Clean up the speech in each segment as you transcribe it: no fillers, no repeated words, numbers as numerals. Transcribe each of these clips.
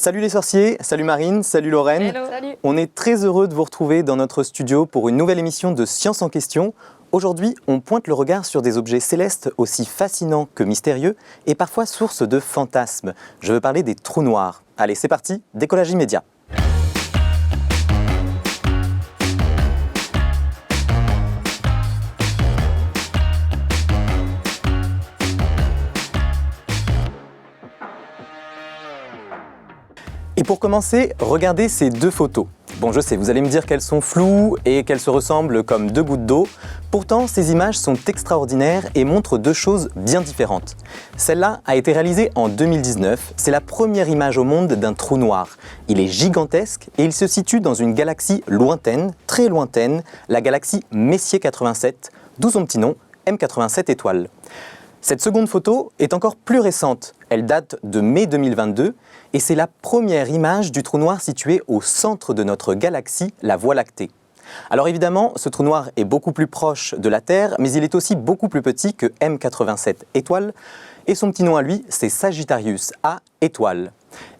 Salut les sorciers, salut Marine, salut Lorraine. Hello. Salut. On est très heureux de vous retrouver dans notre studio pour une nouvelle émission de Science en question. Aujourd'hui, on pointe le regard sur des objets célestes aussi fascinants que mystérieux et parfois source de fantasmes. Je veux parler des trous noirs. Allez, c'est parti, décollage immédiat. Et pour commencer, regardez ces deux photos. Bon, je sais, vous allez me dire qu'elles sont floues et qu'elles se ressemblent comme deux gouttes d'eau. Pourtant, ces images sont extraordinaires et montrent deux choses bien différentes. Celle-là a été réalisée en 2019. C'est la première image au monde d'un trou noir. Il est gigantesque et il se situe dans une galaxie lointaine, très lointaine, la galaxie Messier 87, d'où son petit nom, M87 étoiles. Cette seconde photo est encore plus récente. Elle date de mai 2022 et c'est la première image du trou noir situé au centre de notre galaxie, la Voie lactée. Alors évidemment, ce trou noir est beaucoup plus proche de la Terre, mais il est aussi beaucoup plus petit que M87 étoile. Et son petit nom à lui, c'est Sagittarius A étoile.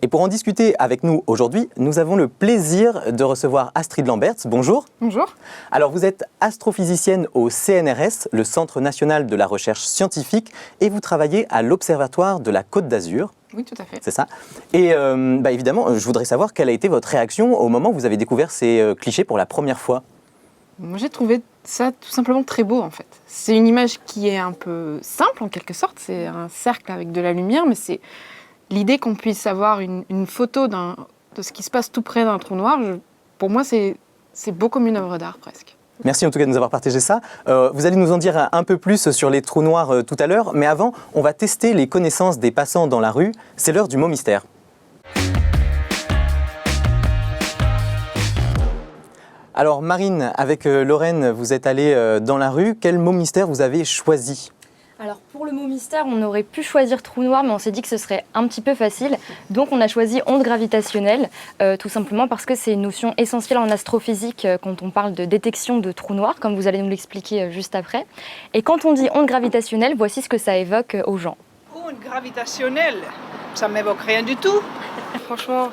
Et pour en discuter avec nous aujourd'hui, nous avons le plaisir de recevoir Astrid Lamberts. Bonjour. Bonjour. Alors vous êtes astrophysicienne au CNRS, le Centre national de la recherche scientifique, et vous travaillez à l'Observatoire de la Côte d'Azur. Oui, tout à fait. C'est ça. Et évidemment, je voudrais savoir quelle a été votre réaction au moment où vous avez découvert ces clichés pour la première fois. Moi, j'ai trouvé ça tout simplement très beau, en fait. C'est une image qui est un peu simple, en quelque sorte. C'est un cercle avec de la lumière, mais c'est l'idée qu'on puisse avoir une photo de ce qui se passe tout près d'un trou noir. Pour moi, c'est beau comme une œuvre d'art, presque. Merci en tout cas de nous avoir partagé ça. Vous allez nous en dire un peu plus sur les trous noirs tout à l'heure, mais avant, on va tester les connaissances des passants dans la rue. C'est l'heure du mot mystère. Alors Marine, avec Lorraine, vous êtes allée dans la rue. Quel mot mystère vous avez choisi ? Alors pour le mot mystère, on aurait pu choisir trou noir, mais on s'est dit que ce serait un petit peu facile. Donc on a choisi onde gravitationnelle, tout simplement parce que c'est une notion essentielle en astrophysique quand on parle de détection de trous noirs, comme vous allez nous l'expliquer juste après. Et quand on dit onde gravitationnelle, voici ce que ça évoque aux gens. Onde gravitationnelle, ça m'évoque rien du tout. Franchement,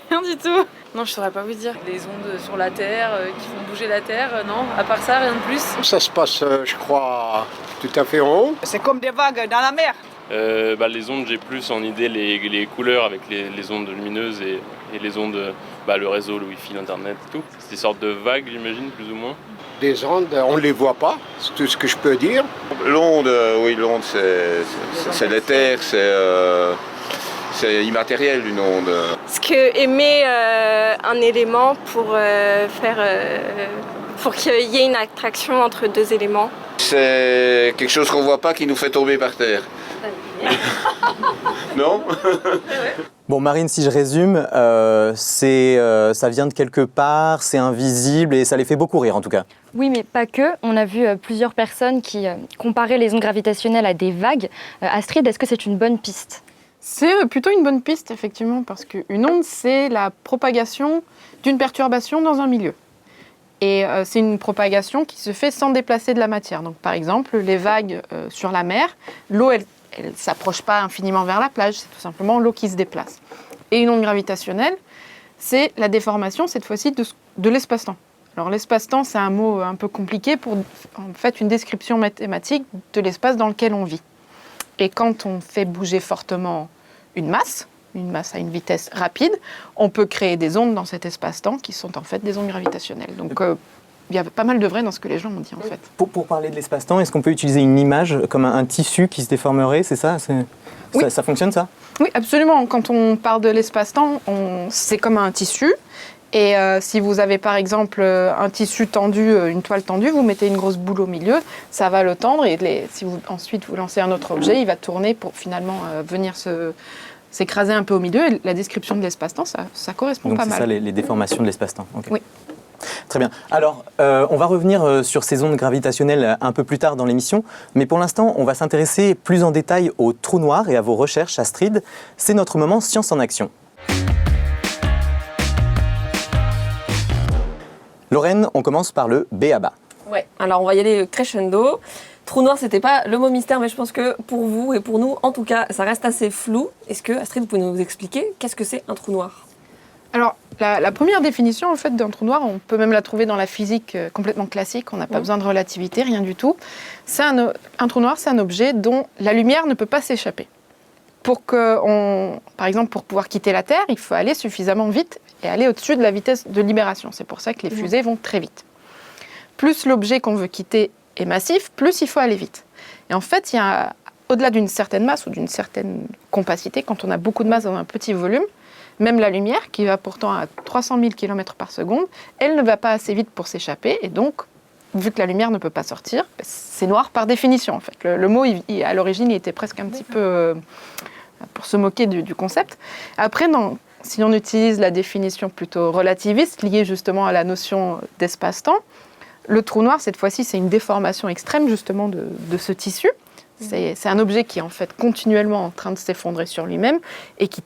rien du tout. Non, je saurais pas vous dire. Les ondes sur la Terre qui font bouger la Terre, non. À part ça, rien de plus. Ça se passe, je crois, tout à fait en haut. C'est comme des vagues dans la mer. Les ondes, j'ai plus en idée les couleurs avec les ondes lumineuses et les ondes, le réseau, le wifi, l'internet, tout. C'est des sortes de vagues, j'imagine, plus ou moins. Des ondes, on ne les voit pas, c'est tout ce que je peux dire. L'onde, oui, l'onde, c'est l'éther, c'est immatériel, une onde. Ce que émet un élément pour qu'il y ait une attraction entre deux éléments. C'est quelque chose qu'on ne voit pas qui nous fait tomber par terre. Non? Bon Marine, si je résume, ça vient de quelque part, c'est invisible et ça les fait beaucoup rire en tout cas. Oui, mais pas que. On a vu plusieurs personnes qui comparaient les ondes gravitationnelles à des vagues. Astrid, est-ce que c'est une bonne piste ? C'est plutôt une bonne piste, effectivement, parce qu'une onde, c'est la propagation d'une perturbation dans un milieu. Et c'est une propagation qui se fait sans déplacer de la matière. Donc, par exemple, les vagues sur la mer, l'eau, elle ne s'approche pas infiniment vers la plage, c'est tout simplement l'eau qui se déplace. Et une onde gravitationnelle, c'est la déformation, cette fois-ci, de l'espace-temps. Alors, l'espace-temps, c'est un mot un peu compliqué pour, en fait, une description mathématique de l'espace dans lequel on vit. Et quand on fait bouger fortement une masse à une vitesse rapide, on peut créer des ondes dans cet espace-temps qui sont en fait des ondes gravitationnelles. Donc il y a pas mal de vrai dans ce que les gens ont dit en fait. Pour parler de l'espace-temps, est-ce qu'on peut utiliser une image comme un tissu qui se déformerait, c'est ça ? Oui. Ça fonctionne ça ? Oui, absolument. Quand on parle de l'espace-temps, c'est comme un tissu. Et si vous avez par exemple un tissu tendu, une toile tendue, vous mettez une grosse boule au milieu, ça va le tendre et si ensuite vous lancez un autre objet, il va tourner pour finalement venir s'écraser un peu au milieu. Et la description de l'espace-temps, ça correspond donc pas mal. Donc c'est ça les déformations de l'espace-temps. Okay. Oui. Très bien. Alors, on va revenir sur ces ondes gravitationnelles un peu plus tard dans l'émission, mais pour l'instant, on va s'intéresser plus en détail aux trous noirs et à vos recherches, Astrid. C'est notre moment Science en action. Lorraine, on commence par le B.A.B.A. Ouais, alors on va y aller crescendo. Trou noir, c'était pas le mot mystère, mais je pense que pour vous et pour nous, en tout cas, ça reste assez flou. Est-ce que, Astrid, vous pouvez nous expliquer qu'est-ce que c'est un trou noir? Alors, la première définition en fait, d'un trou noir, on peut même la trouver dans la physique complètement classique, on n'a pas besoin de relativité, rien du tout. Un trou noir, c'est un objet dont la lumière ne peut pas s'échapper. Par exemple, pour pouvoir quitter la Terre, il faut aller suffisamment vite et aller au-dessus de la vitesse de libération. C'est pour ça que les fusées vont très vite. Plus l'objet qu'on veut quitter est massif, plus il faut aller vite. Et en fait, au-delà d'une certaine masse ou d'une certaine compacité, quand on a beaucoup de masse dans un petit volume, même la lumière, qui va pourtant à 300 000 km par seconde, elle ne va pas assez vite pour s'échapper. Et donc, vu que la lumière ne peut pas sortir, c'est noir par définition, en fait. Le mot, à l'origine, il était presque un petit peu pour se moquer du concept. Après, si on utilise la définition plutôt relativiste, liée justement à la notion d'espace-temps, le trou noir, cette fois-ci, c'est une déformation extrême, justement, de ce tissu. C'est un objet qui est en fait continuellement en train de s'effondrer sur lui-même et qui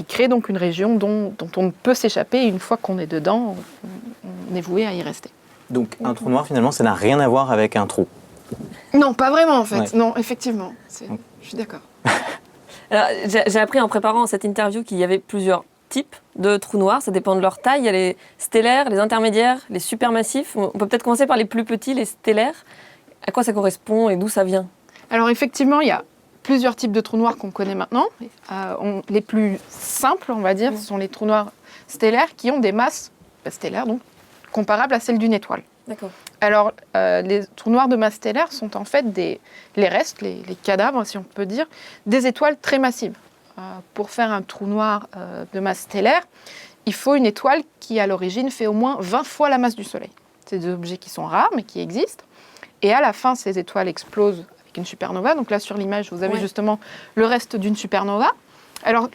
crée donc une région dont on ne peut s'échapper. Et une fois qu'on est dedans, on est voué à y rester. Donc un trou noir, finalement, ça n'a rien à voir avec un trou. Non, pas vraiment en fait. Ouais. Non, effectivement. Je suis d'accord. Alors, j'ai appris en préparant cette interview qu'il y avait plusieurs types de trous noirs. Ça dépend de leur taille. Il y a les stellaires, les intermédiaires, les supermassifs. On peut peut-être commencer par les plus petits, les stellaires. À quoi ça correspond et d'où ça vient? Alors effectivement, il y a plusieurs types de trous noirs qu'on connaît maintenant. Les plus simples, on va dire, ce sont les trous noirs stellaires qui ont des masses stellaires, donc comparables à celles d'une étoile. D'accord. Alors, les trous noirs de masse stellaire sont en fait les restes, les cadavres, si on peut dire, des étoiles très massives. Pour faire un trou noir de masse stellaire, il faut une étoile qui, à l'origine, fait au moins 20 fois la masse du Soleil. C'est des objets qui sont rares, mais qui existent. Et à la fin, ces étoiles explosent avec une supernova. Donc là, sur l'image, vous avez justement le reste d'une supernova. Alors,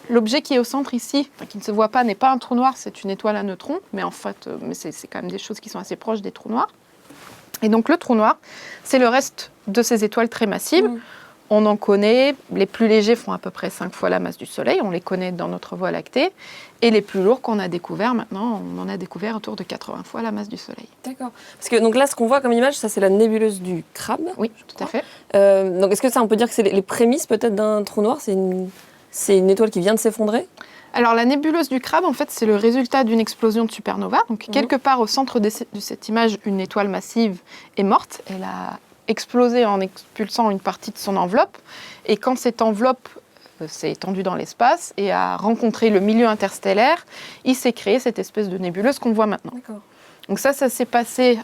l'objet qui est au centre ici, qui ne se voit pas, n'est pas un trou noir, c'est une étoile à neutrons. Mais en fait, c'est quand même des choses qui sont assez proches des trous noirs. Et donc, le trou noir, c'est le reste de ces étoiles très massives. On en connaît, les plus légers font à peu près 5 fois la masse du Soleil, on les connaît dans notre Voie lactée, et les plus lourds qu'on a découverts maintenant, on en a découvert autour de 80 fois la masse du Soleil. D'accord. Parce que donc là, ce qu'on voit comme image, ça c'est la nébuleuse du Crabe. Oui, tout à fait. Donc est-ce que ça, on peut dire que c'est les prémices peut-être d'un trou noir? C'est une étoile qui vient de s'effondrer? Alors la nébuleuse du Crabe, en fait, c'est le résultat d'une explosion de supernova. Donc quelque part au centre de cette image, une étoile massive est morte. Elle a explosé en expulsant une partie de son enveloppe. Et quand cette enveloppe s'est étendue dans l'espace et a rencontré le milieu interstellaire, il s'est créé cette espèce de nébuleuse qu'on voit maintenant. D'accord. Donc ça s'est passé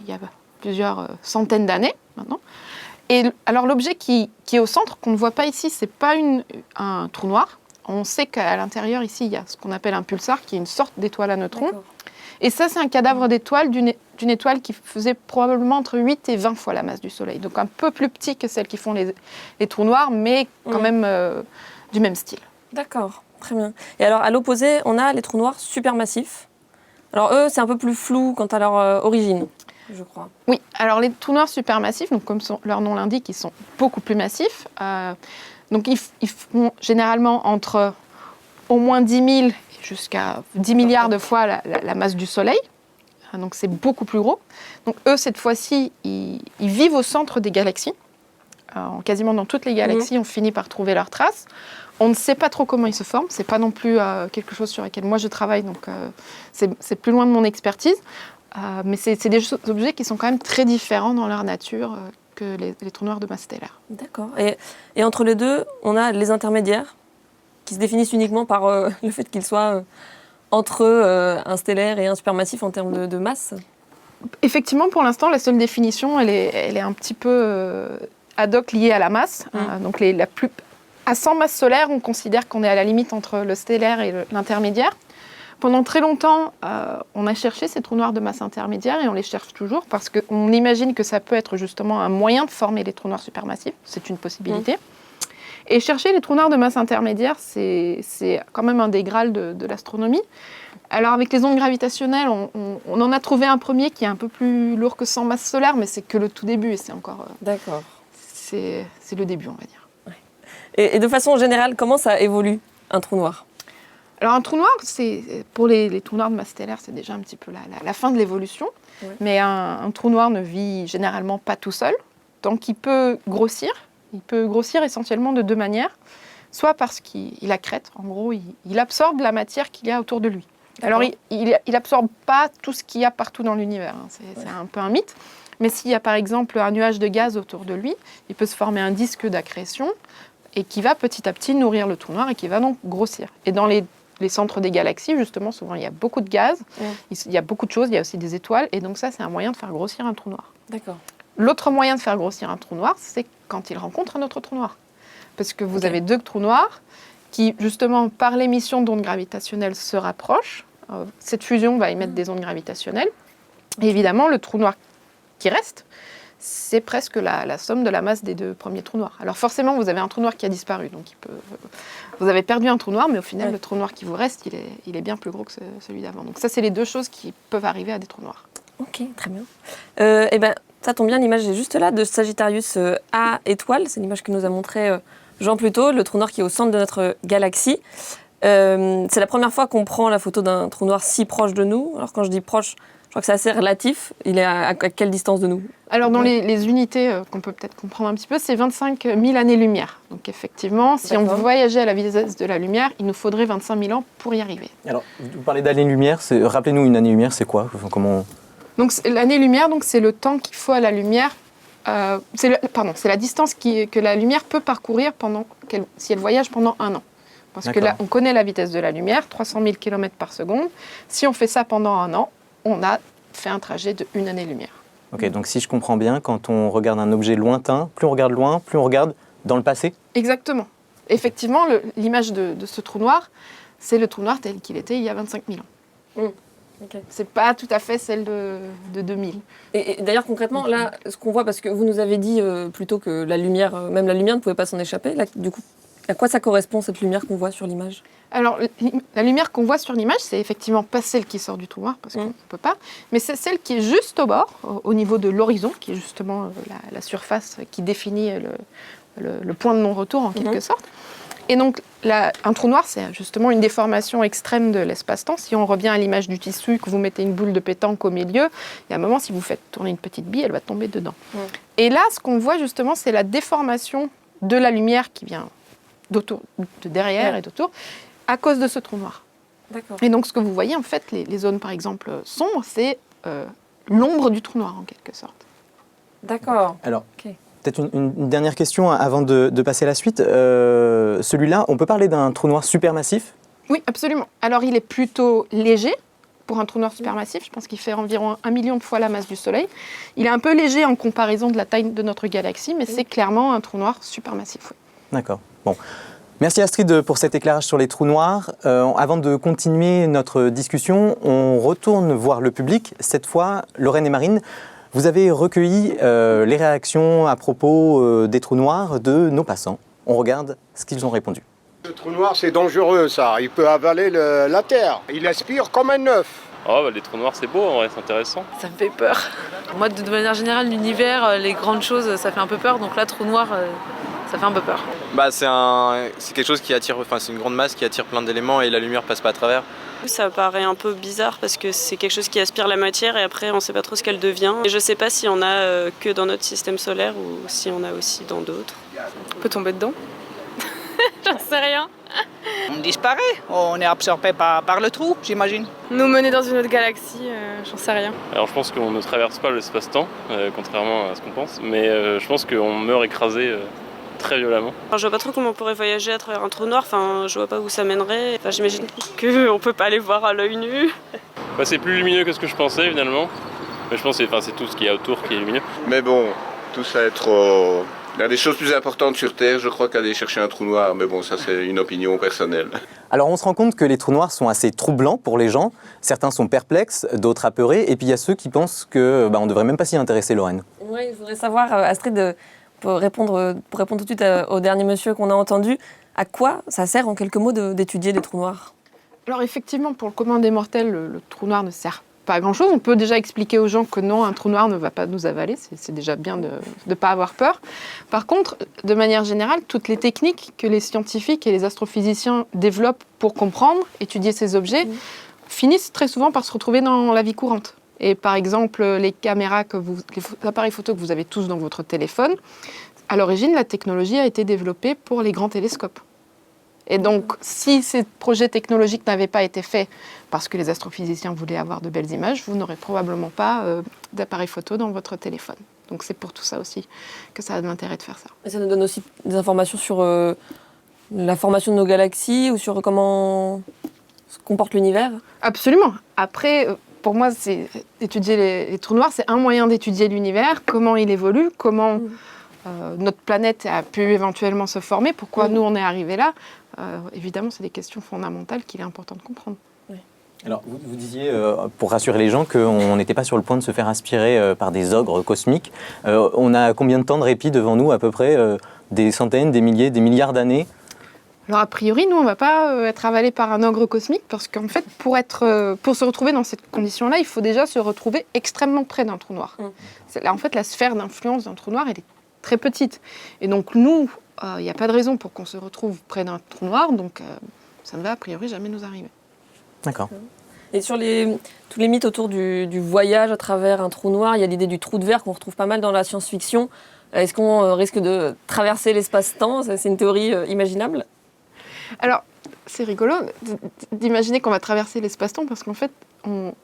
il y a plusieurs centaines d'années maintenant. Et alors l'objet qui est au centre, qu'on ne voit pas ici, c'est pas un trou noir. On sait qu'à l'intérieur, ici, il y a ce qu'on appelle un pulsar, qui est une sorte d'étoile à neutrons. D'accord. Et ça, c'est un cadavre d'étoile d'une étoile qui faisait probablement entre 8 et 20 fois la masse du Soleil. Donc un peu plus petit que celles qui font les trous noirs, mais quand même du même style. D'accord, très bien. Et alors, à l'opposé, on a les trous noirs supermassifs. Alors eux, c'est un peu plus flou quant à leur origine, je crois. Oui, alors les trous noirs supermassifs, donc comme leur nom l'indique, ils sont beaucoup plus massifs. Donc ils font généralement entre au moins 10 000 jusqu'à 10 milliards de fois la masse du Soleil. Donc c'est beaucoup plus gros. Donc eux, cette fois-ci, ils vivent au centre des galaxies. Quasiment dans toutes les galaxies, on finit par trouver leurs traces. On ne sait pas trop comment ils se forment. C'est pas non plus quelque chose sur lequel moi je travaille, donc c'est plus loin de mon expertise. Mais c'est des objets qui sont quand même très différents dans leur nature que les trous noirs de masse stellaire. D'accord. Et entre les deux, on a les intermédiaires, qui se définissent uniquement par le fait qu'ils soient entre un stellaire et un supermassif en termes de masse. Effectivement, pour l'instant, la seule définition, elle est un petit peu ad hoc liée à la masse. Donc à 100 masses solaires, on considère qu'on est à la limite entre le stellaire et l'intermédiaire. Pendant très longtemps, on a cherché ces trous noirs de masse intermédiaire et on les cherche toujours parce qu'on imagine que ça peut être justement un moyen de former les trous noirs supermassifs. C'est une possibilité. Et chercher les trous noirs de masse intermédiaire, c'est quand même un des graals de l'astronomie. Alors avec les ondes gravitationnelles, on en a trouvé un premier qui est un peu plus lourd que 100 masses solaires, mais c'est que le tout début et c'est encore... D'accord. C'est le début, on va dire. Ouais. Et de façon générale, comment ça évolue, un trou noir? Alors un trou noir, pour les trous noirs de masse stellaire, c'est déjà un petit peu la fin de l'évolution. Ouais. Mais un trou noir ne vit généralement pas tout seul. Donc il peut grossir. Il peut grossir essentiellement de deux manières. Soit parce qu'il accrète, en gros, il absorbe la matière qu'il y a autour de lui. Alors il absorbe pas tout ce qu'il y a partout dans l'univers, hein. C'est un peu un mythe. Mais s'il y a par exemple un nuage de gaz autour de lui, il peut se former un disque d'accrétion et qui va petit à petit nourrir le trou noir et qui va donc grossir. Et dans les centres des galaxies, justement, souvent il y a beaucoup de gaz, il y a beaucoup de choses, il y a aussi des étoiles, et donc ça c'est un moyen de faire grossir un trou noir. D'accord. L'autre moyen de faire grossir un trou noir, c'est quand il rencontre un autre trou noir. Parce que vous avez deux trous noirs qui, justement, par l'émission d'ondes gravitationnelles, se rapprochent. Cette fusion va émettre des ondes gravitationnelles. Et évidemment, le trou noir qui reste, c'est presque la somme de la masse des deux premiers trous noirs. Alors forcément, vous avez un trou noir qui a disparu. Donc vous avez perdu un trou noir, mais au final, le trou noir qui vous reste, il est bien plus gros que celui d'avant. Donc ça, c'est les deux choses qui peuvent arriver à des trous noirs. Ok, très bien. Eh ben, ça tombe bien, l'image est juste là, de Sagittarius A étoile. C'est l'image que nous a montrée Jean plus tôt, le trou noir qui est au centre de notre galaxie. C'est la première fois qu'on prend la photo d'un trou noir si proche de nous. Alors quand je dis proche, je crois que c'est assez relatif. Il est à quelle distance de nous? Alors dans les unités qu'on peut peut-être comprendre un petit peu, c'est 25 000 années-lumière. Donc effectivement, si on voyageait à la vitesse de la lumière, il nous faudrait 25 000 ans pour y arriver. Alors, vous parlez d'année-lumière, rappelez-nous une année-lumière, c'est quoi? Comment... Donc l'année-lumière, c'est le temps qu'il faut à la lumière. C'est la distance que la lumière peut parcourir si elle voyage pendant un an. Parce que là, on connaît la vitesse de la lumière, 300 000 km par seconde. Si on fait ça pendant un an, on a fait un trajet de une année-lumière. Ok, donc si je comprends bien, quand on regarde un objet lointain, plus on regarde loin, plus on regarde dans le passé? Exactement. Effectivement, l'image de ce trou noir, c'est le trou noir tel qu'il était il y a 25 000 ans. Okay. C'est pas tout à fait celle de 2000. Et d'ailleurs, concrètement, là, ce qu'on voit, parce que vous nous avez dit plutôt que la lumière, même la lumière ne pouvait pas s'en échapper, là, du coup, à quoi ça correspond, cette lumière qu'on voit sur l'image? Alors, la lumière qu'on voit sur l'image, c'est effectivement pas celle qui sort du trou noir, parce qu'on ne peut pas, mais c'est celle qui est juste au bord, au niveau de l'horizon, qui est justement la surface qui définit le point de non-retour, en quelque sorte. Et donc, un trou noir, c'est justement une déformation extrême de l'espace-temps. Si on revient à l'image du tissu, que vous mettez une boule de pétanque au milieu, il y a un moment, si vous faites tourner une petite bille, elle va tomber dedans. Et là, ce qu'on voit justement, c'est la déformation de la lumière qui vient de derrière et d'autour, à cause de ce trou noir. D'accord. Et donc, ce que vous voyez, en fait, les zones, par exemple, sombres, c'est l'ombre du trou noir, en quelque sorte. D'accord. Alors, peut-être une dernière question avant de passer à la suite. Celui-là, on peut parler d'un trou noir supermassif? Oui, absolument. Alors, il est plutôt léger pour un trou noir supermassif. Je pense qu'il fait environ 1 million de fois la masse du Soleil. Il est un peu léger en comparaison de la taille de notre galaxie, mais c'est clairement un trou noir supermassif. Oui. D'accord. Bon. Merci Astrid pour cet éclairage sur les trous noirs. Avant de continuer notre discussion, on retourne voir le public. Cette fois, Lorraine et Marine, vous avez recueilli les réactions à propos des trous noirs de nos passants. On regarde ce qu'ils ont répondu. Le trou noir, c'est dangereux, ça. Il peut avaler la Terre. Il aspire comme un œuf. Oh, les trous noirs, c'est beau, en vrai, c'est intéressant. Ça me fait peur. Moi, de manière générale, l'univers, les grandes choses, ça fait un peu peur. Donc là, trou noir, ça fait un peu peur. C'est quelque chose qui attire, c'est une grande masse qui attire plein d'éléments et la lumière passe pas à travers. Ça paraît un peu bizarre parce que c'est quelque chose qui aspire la matière et après on sait pas trop ce qu'elle devient. Et je sais pas si on a que dans notre système solaire ou si on a aussi dans d'autres. On peut tomber dedans. J'en sais rien. On disparaît, on est absorbé par le trou, j'imagine. Nous mener dans une autre galaxie, j'en sais rien. Alors je pense qu'on ne traverse pas l'espace-temps, contrairement à ce qu'on pense, mais je pense qu'on meurt écrasé très violemment. Alors, je vois pas trop comment on pourrait voyager à travers un trou noir, je vois pas où ça mènerait. J'imagine qu'on peut pas aller voir à l'œil nu. C'est plus lumineux que ce que je pensais finalement, mais je pense que c'est tout ce qu'il y a autour qui est lumineux. Mais bon, tout ça est trop... Il y a des choses plus importantes sur Terre, je crois, qu'aller chercher un trou noir. Mais bon, ça c'est une opinion personnelle. Alors on se rend compte que les trous noirs sont assez troublants pour les gens. Certains sont perplexes, d'autres apeurés. Et puis il y a ceux qui pensent qu'on ne devrait même pas s'y intéresser, Lorraine. Oui, je voudrais savoir, Astrid, pour répondre tout de suite au dernier monsieur qu'on a entendu, à quoi ça sert en quelques mots d'étudier les trous noirs? Alors effectivement, pour le commun des mortels, le trou noir ne sert pas à grand-chose. On peut déjà expliquer aux gens que non, un trou noir ne va pas nous avaler. C'est déjà bien de ne pas avoir peur. Par contre, de manière générale, toutes les techniques que les scientifiques et les astrophysiciens développent pour comprendre, étudier ces objets, finissent très souvent par se retrouver dans la vie courante. Et par exemple, les appareils photo que vous avez tous dans votre téléphone, à l'origine, la technologie a été développée pour les grands télescopes. Et donc, si ces projets technologiques n'avaient pas été faits parce que les astrophysiciens voulaient avoir de belles images, vous n'aurez probablement pas d'appareil photo dans votre téléphone. Donc c'est pour tout ça aussi que ça a de l'intérêt de faire ça. Et ça nous donne aussi des informations sur la formation de nos galaxies ou sur comment se comporte l'univers? Absolument. Après, pour moi, étudier les trous noirs, c'est un moyen d'étudier l'univers, comment il évolue, comment notre planète a pu éventuellement se former, pourquoi nous on est arrivés là. Évidemment, c'est des questions fondamentales qu'il est important de comprendre. Alors, vous disiez, pour rassurer les gens, qu'on n'était pas sur le point de se faire aspirer par des ogres cosmiques. On a combien de temps de répit devant nous, à peu près? Des centaines, des milliers, des milliards d'années? Alors, a priori, nous, on ne va pas être avalé par un ogre cosmique, parce qu'en fait, pour se retrouver dans cette condition-là, il faut déjà se retrouver extrêmement près d'un trou noir. En fait, la sphère d'influence d'un trou noir, elle est très petite. Et donc, nous, il n'y a pas de raison pour qu'on se retrouve près d'un trou noir, donc ça ne va a priori jamais nous arriver. D'accord. Et sur tous les mythes autour du voyage à travers un trou noir, il y a l'idée du trou de verre qu'on retrouve pas mal dans la science-fiction. Est-ce qu'on risque de traverser l'espace-temps? C'est une théorie imaginable? Alors, c'est rigolo d'imaginer qu'on va traverser l'espace-temps parce qu'en fait, on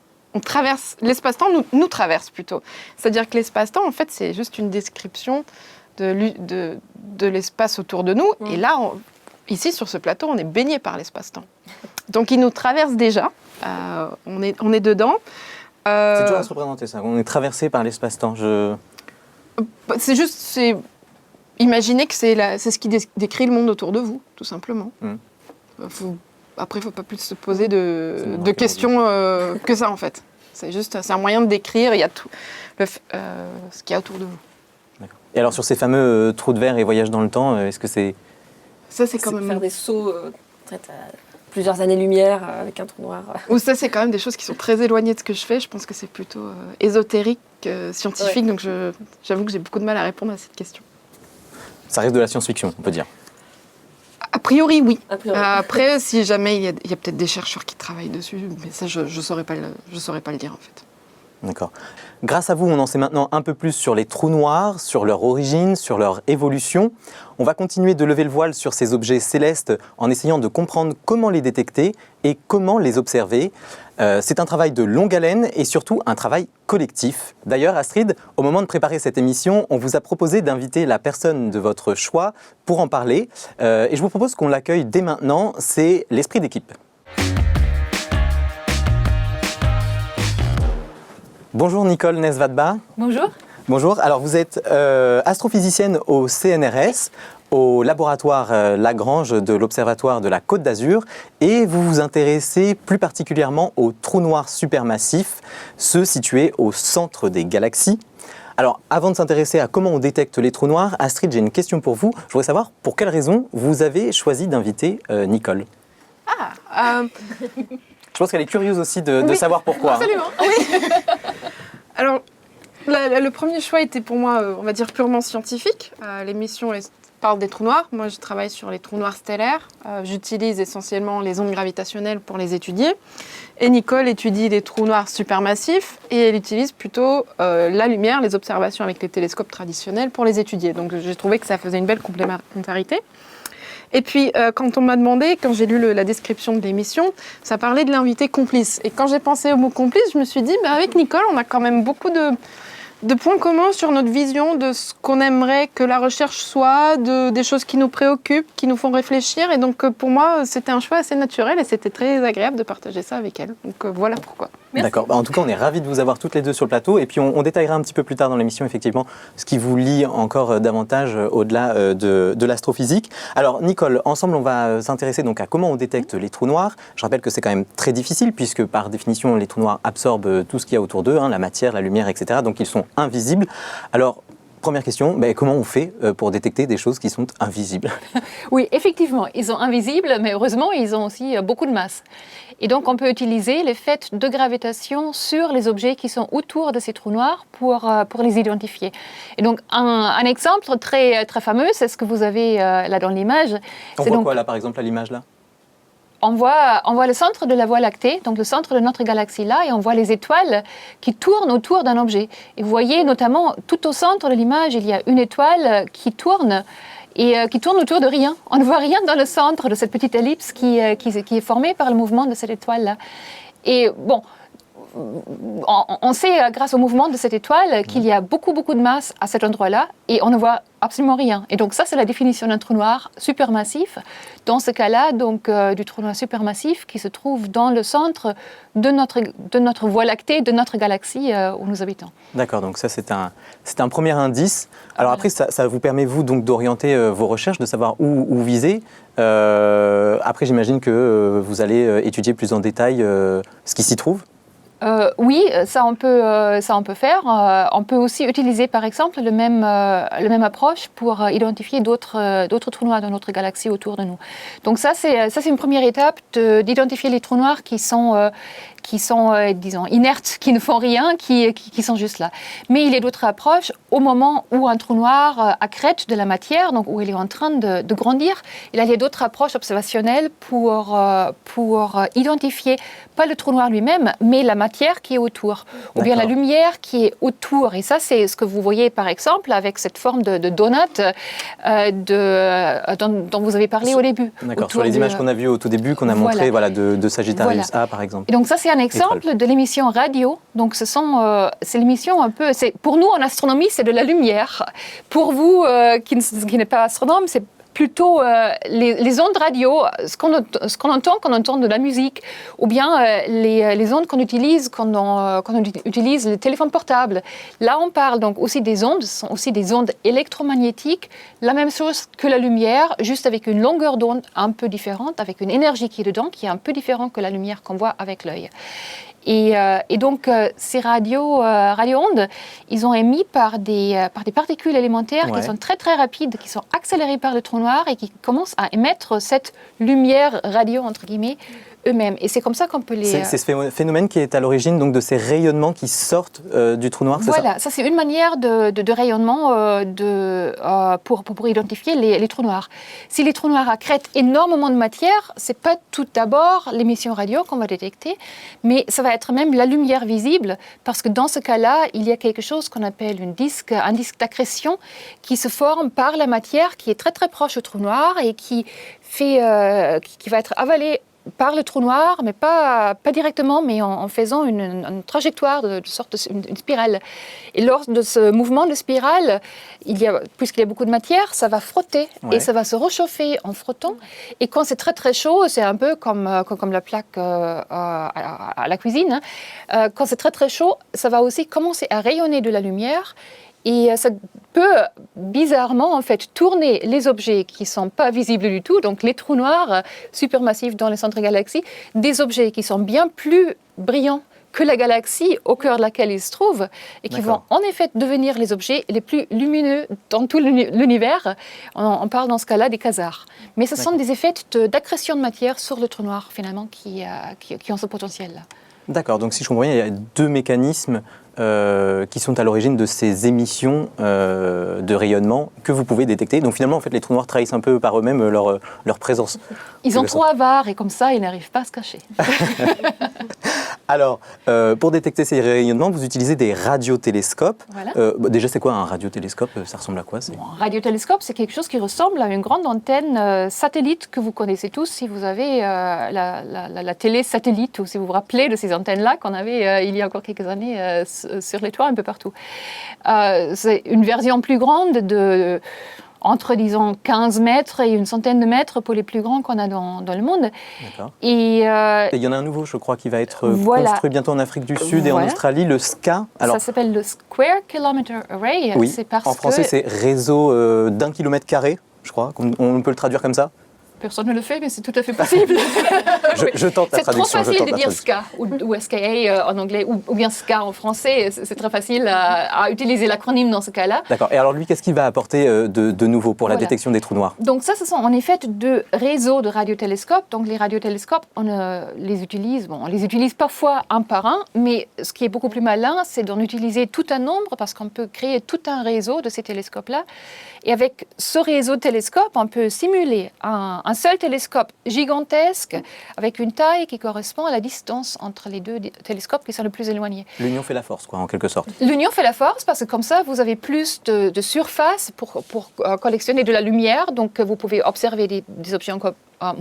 traverse l'espace-temps, nous traverse plutôt. C'est-à-dire que l'espace-temps, en fait, c'est juste une description de l'espace autour de nous. Et là, ici, sur ce plateau, on est baigné par l'espace-temps. Donc, il nous traverse déjà. On est dedans. C'est dur à se représenter ça. On est traversé par l'espace-temps. C'est imaginer que c'est ce qui décrit le monde autour de vous, tout simplement. Après, il ne faut pas plus se poser de questions que ça, en fait. C'est un moyen de décrire il y a tout, ce qu'il y a autour de vous. D'accord. Et alors, sur ces fameux trous de verre et voyages dans le temps, est-ce que c'est... Ça, c'est quand même... Faire des sauts plusieurs années-lumière avec un trou noir. Ou ça, c'est quand même des choses qui sont très éloignées de ce que je fais. Je pense que c'est plutôt ésotérique, scientifique. Donc, j'avoue que j'ai beaucoup de mal à répondre à cette question. Ça reste de la science-fiction, on peut dire. A priori, oui. Après, si jamais il y a peut-être des chercheurs qui travaillent dessus, mais ça, je ne saurais pas le dire, en fait. D'accord. Grâce à vous, on en sait maintenant un peu plus sur les trous noirs, sur leur origine, sur leur évolution. On va continuer de lever le voile sur ces objets célestes en essayant de comprendre comment les détecter et comment les observer. C'est un travail de longue haleine et surtout un travail collectif. D'ailleurs, Astrid, au moment de préparer cette émission, on vous a proposé d'inviter la personne de votre choix pour en parler. Et je vous propose qu'on l'accueille dès maintenant, c'est l'esprit d'équipe. Bonjour Nicole Nesvadba. Bonjour. Bonjour, alors vous êtes astrophysicienne au CNRS, au laboratoire Lagrange de l'Observatoire de la Côte d'Azur, et vous vous intéressez plus particulièrement aux trous noirs supermassifs, ceux situés au centre des galaxies. Alors, avant de s'intéresser à comment on détecte les trous noirs, Astrid, j'ai une question pour vous. Je voudrais savoir pour quelle raison vous avez choisi d'inviter Nicole. Je pense qu'elle est curieuse aussi de savoir pourquoi. Absolument, oui. Alors, le premier choix était pour moi, on va dire, purement scientifique. L'émission parle des trous noirs. Moi, je travaille sur les trous noirs stellaires. J'utilise essentiellement les ondes gravitationnelles pour les étudier. Et Nicole étudie les trous noirs supermassifs et elle utilise plutôt la lumière, les observations avec les télescopes traditionnels pour les étudier. Donc, j'ai trouvé que ça faisait une belle complémentarité. Et puis, quand on m'a demandé, quand j'ai lu la description de l'émission, ça parlait de l'invité complice. Et quand j'ai pensé au mot complice, je me suis dit, avec Nicole, on a quand même beaucoup de points communs sur notre vision de ce qu'on aimerait que la recherche soit, des choses qui nous préoccupent, qui nous font réfléchir. Et donc, pour moi, c'était un choix assez naturel et c'était très agréable de partager ça avec elle. Donc, voilà pourquoi. Merci. D'accord. En tout cas, on est ravis de vous avoir toutes les deux sur le plateau. Et puis, on détaillera un petit peu plus tard dans l'émission, effectivement, ce qui vous lie encore davantage au-delà de l'astrophysique. Alors, Nicole, ensemble, on va s'intéresser donc à comment on détecte les trous noirs. Je rappelle que c'est quand même très difficile, puisque par définition, les trous noirs absorbent tout ce qu'il y a autour d'eux, la matière, la lumière, etc. Donc, ils sont invisibles. Alors, première question, comment on fait pour détecter des choses qui sont invisibles? Oui, effectivement, ils sont invisibles, mais heureusement, ils ont aussi beaucoup de masse. Et donc, on peut utiliser l'effet de gravitation sur les objets qui sont autour de ces trous noirs pour les identifier. Et donc, un exemple très, très fameux, c'est ce que vous avez là dans l'image. On voit quoi là, par exemple, à l'image là? on voit le centre de la Voie lactée, donc le centre de notre galaxie là, et on voit les étoiles qui tournent autour d'un objet. Et vous voyez notamment, tout au centre de l'image, il y a une étoile qui tourne, et qui tourne autour de rien. On ne voit rien dans le centre de cette petite ellipse qui est formée par le mouvement de cette étoile-là. Et bon, on sait, grâce au mouvement de cette étoile, qu'il y a beaucoup de masse à cet endroit-là, et on ne voit absolument rien. Et donc ça, c'est la définition d'un trou noir supermassif. Dans ce cas-là, donc, du trou noir supermassif qui se trouve dans le centre de notre Voie lactée, de notre galaxie où nous habitons. D'accord, donc ça c'est un premier indice. Alors après, ça vous permet, vous, donc, d'orienter vos recherches, de savoir où viser. Après, j'imagine que vous allez étudier plus en détail ce qui s'y trouve. Oui, ça on peut faire. On peut aussi utiliser par exemple le même approche pour identifier d'autres trous noirs dans notre galaxie autour de nous. Donc ça c'est une première étape d'identifier les trous noirs qui sont disons, inertes, qui ne font rien, qui sont juste là. Mais il y a d'autres approches au moment où un trou noir accrète de la matière, donc où il est en train de grandir. Et là, il y a d'autres approches observationnelles pour identifier, pas le trou noir lui-même, mais la matière qui est autour, ou bien la lumière qui est autour. Et ça, c'est ce que vous voyez, par exemple, avec cette forme de donut dont vous avez parlé au début. D'accord, sur les images qu'on a vues au tout début, qu'on a montrées de Sagittarius A, par exemple. Et donc ça, c'est un exemple de l'émission radio. Donc c'est l'émission un peu... Pour nous, en astronomie, c'est de la lumière. Pour vous, qui n'êtes pas astronome, c'est plutôt les ondes radio, ce qu'on entend quand on entend de la musique, ou bien les ondes qu'on utilise quand on utilise le téléphone portable. Là, on parle donc aussi des ondes, ce sont aussi des ondes électromagnétiques, la même chose que la lumière, juste avec une longueur d'onde un peu différente, avec une énergie qui est dedans, qui est un peu différente que la lumière qu'on voit avec l'œil. Et donc, ces radio-ondes, ils ont émis par des particules élémentaires qui sont très très rapides, qui sont accélérées par le trou noir et qui commencent à émettre cette lumière radio, entre guillemets, eux-mêmes. Et c'est comme ça qu'on peut les... C'est ce phénomène qui est à l'origine donc, de ces rayonnements qui sortent du trou noir, c'est ça ? Voilà, ça c'est une manière de rayonnement pour identifier les trous noirs. Si les trous noirs accrètent énormément de matière, c'est pas tout d'abord l'émission radio qu'on va détecter, mais ça va être même la lumière visible, parce que dans ce cas-là, il y a quelque chose qu'on appelle un disque d'accrétion qui se forme par la matière qui est très très proche au trou noir et qui va être avalé par le trou noir, mais pas directement, mais en faisant une trajectoire de sorte une spirale. Et lors de ce mouvement de spirale, puisqu'il y a beaucoup de matière, ça va frotter et ça va se réchauffer en frottant. Et quand c'est très très chaud, c'est un peu comme la plaque à la cuisine. Quand c'est très très chaud, ça va aussi commencer à rayonner de la lumière. Et ça peut bizarrement en fait tourner les objets qui ne sont pas visibles du tout, donc les trous noirs supermassifs dans les centres galaxies, des objets qui sont bien plus brillants que la galaxie au cœur de laquelle ils se trouvent et qui vont en effet devenir les objets les plus lumineux dans tout l'univers. On parle dans ce cas-là des quasars. Mais ce sont des effets d'accrétion de matière sur le trou noir finalement qui ont ce potentiel-là. D'accord, donc si je comprends bien, il y a deux mécanismes qui sont à l'origine de ces émissions de rayonnement que vous pouvez détecter. Donc finalement, en fait, les trous noirs trahissent un peu par eux-mêmes leur présence. Ils ont trop avares et comme ça, ils n'arrivent pas à se cacher. Alors, pour détecter ces rayonnements, vous utilisez des radiotélescopes. Voilà. Déjà, c'est quoi un radiotélescope ? Ça ressemble à quoi ? Un radiotélescope, c'est quelque chose qui ressemble à une grande antenne satellite que vous connaissez tous si vous avez la télé satellite ou si vous vous rappelez de ces antennes-là qu'on avait il y a encore quelques années sur les toits un peu partout. C'est une version plus grande entre, disons, 15 mètres et une centaine de mètres pour les plus grands qu'on a dans le monde. D'accord. Et il y en a un nouveau, je crois, qui va être construit bientôt en Afrique du Sud et en Australie, le SCA. Alors, ça s'appelle le Square Kilometer Array. Oui, en français, c'est réseau d'1 km carré, je crois. On peut le traduire comme ça. Personne ne le fait, mais c'est tout à fait possible. je tente la traduction. C'est trop facile de dire SCA ou SKA en anglais ou bien SCA en français. C'est très facile à utiliser l'acronyme dans ce cas-là. D'accord. Et alors lui, qu'est-ce qu'il va apporter de nouveau pour la détection des trous noirs ? Donc ça, ce sont en effet deux réseaux de radiotélescopes. Donc les radiotélescopes, on les utilise parfois un par un, mais ce qui est beaucoup plus malin, c'est d'en utiliser tout un nombre parce qu'on peut créer tout un réseau de ces télescopes-là. Et avec ce réseau de télescopes, on peut simuler un un seul télescope gigantesque avec une taille qui correspond à la distance entre les deux télescopes qui sont le plus éloignés. L'union fait la force, quoi, en quelque sorte. L'union fait la force parce que comme ça, vous avez plus de surface pour collectionner de la lumière. Donc, vous pouvez observer des objets encore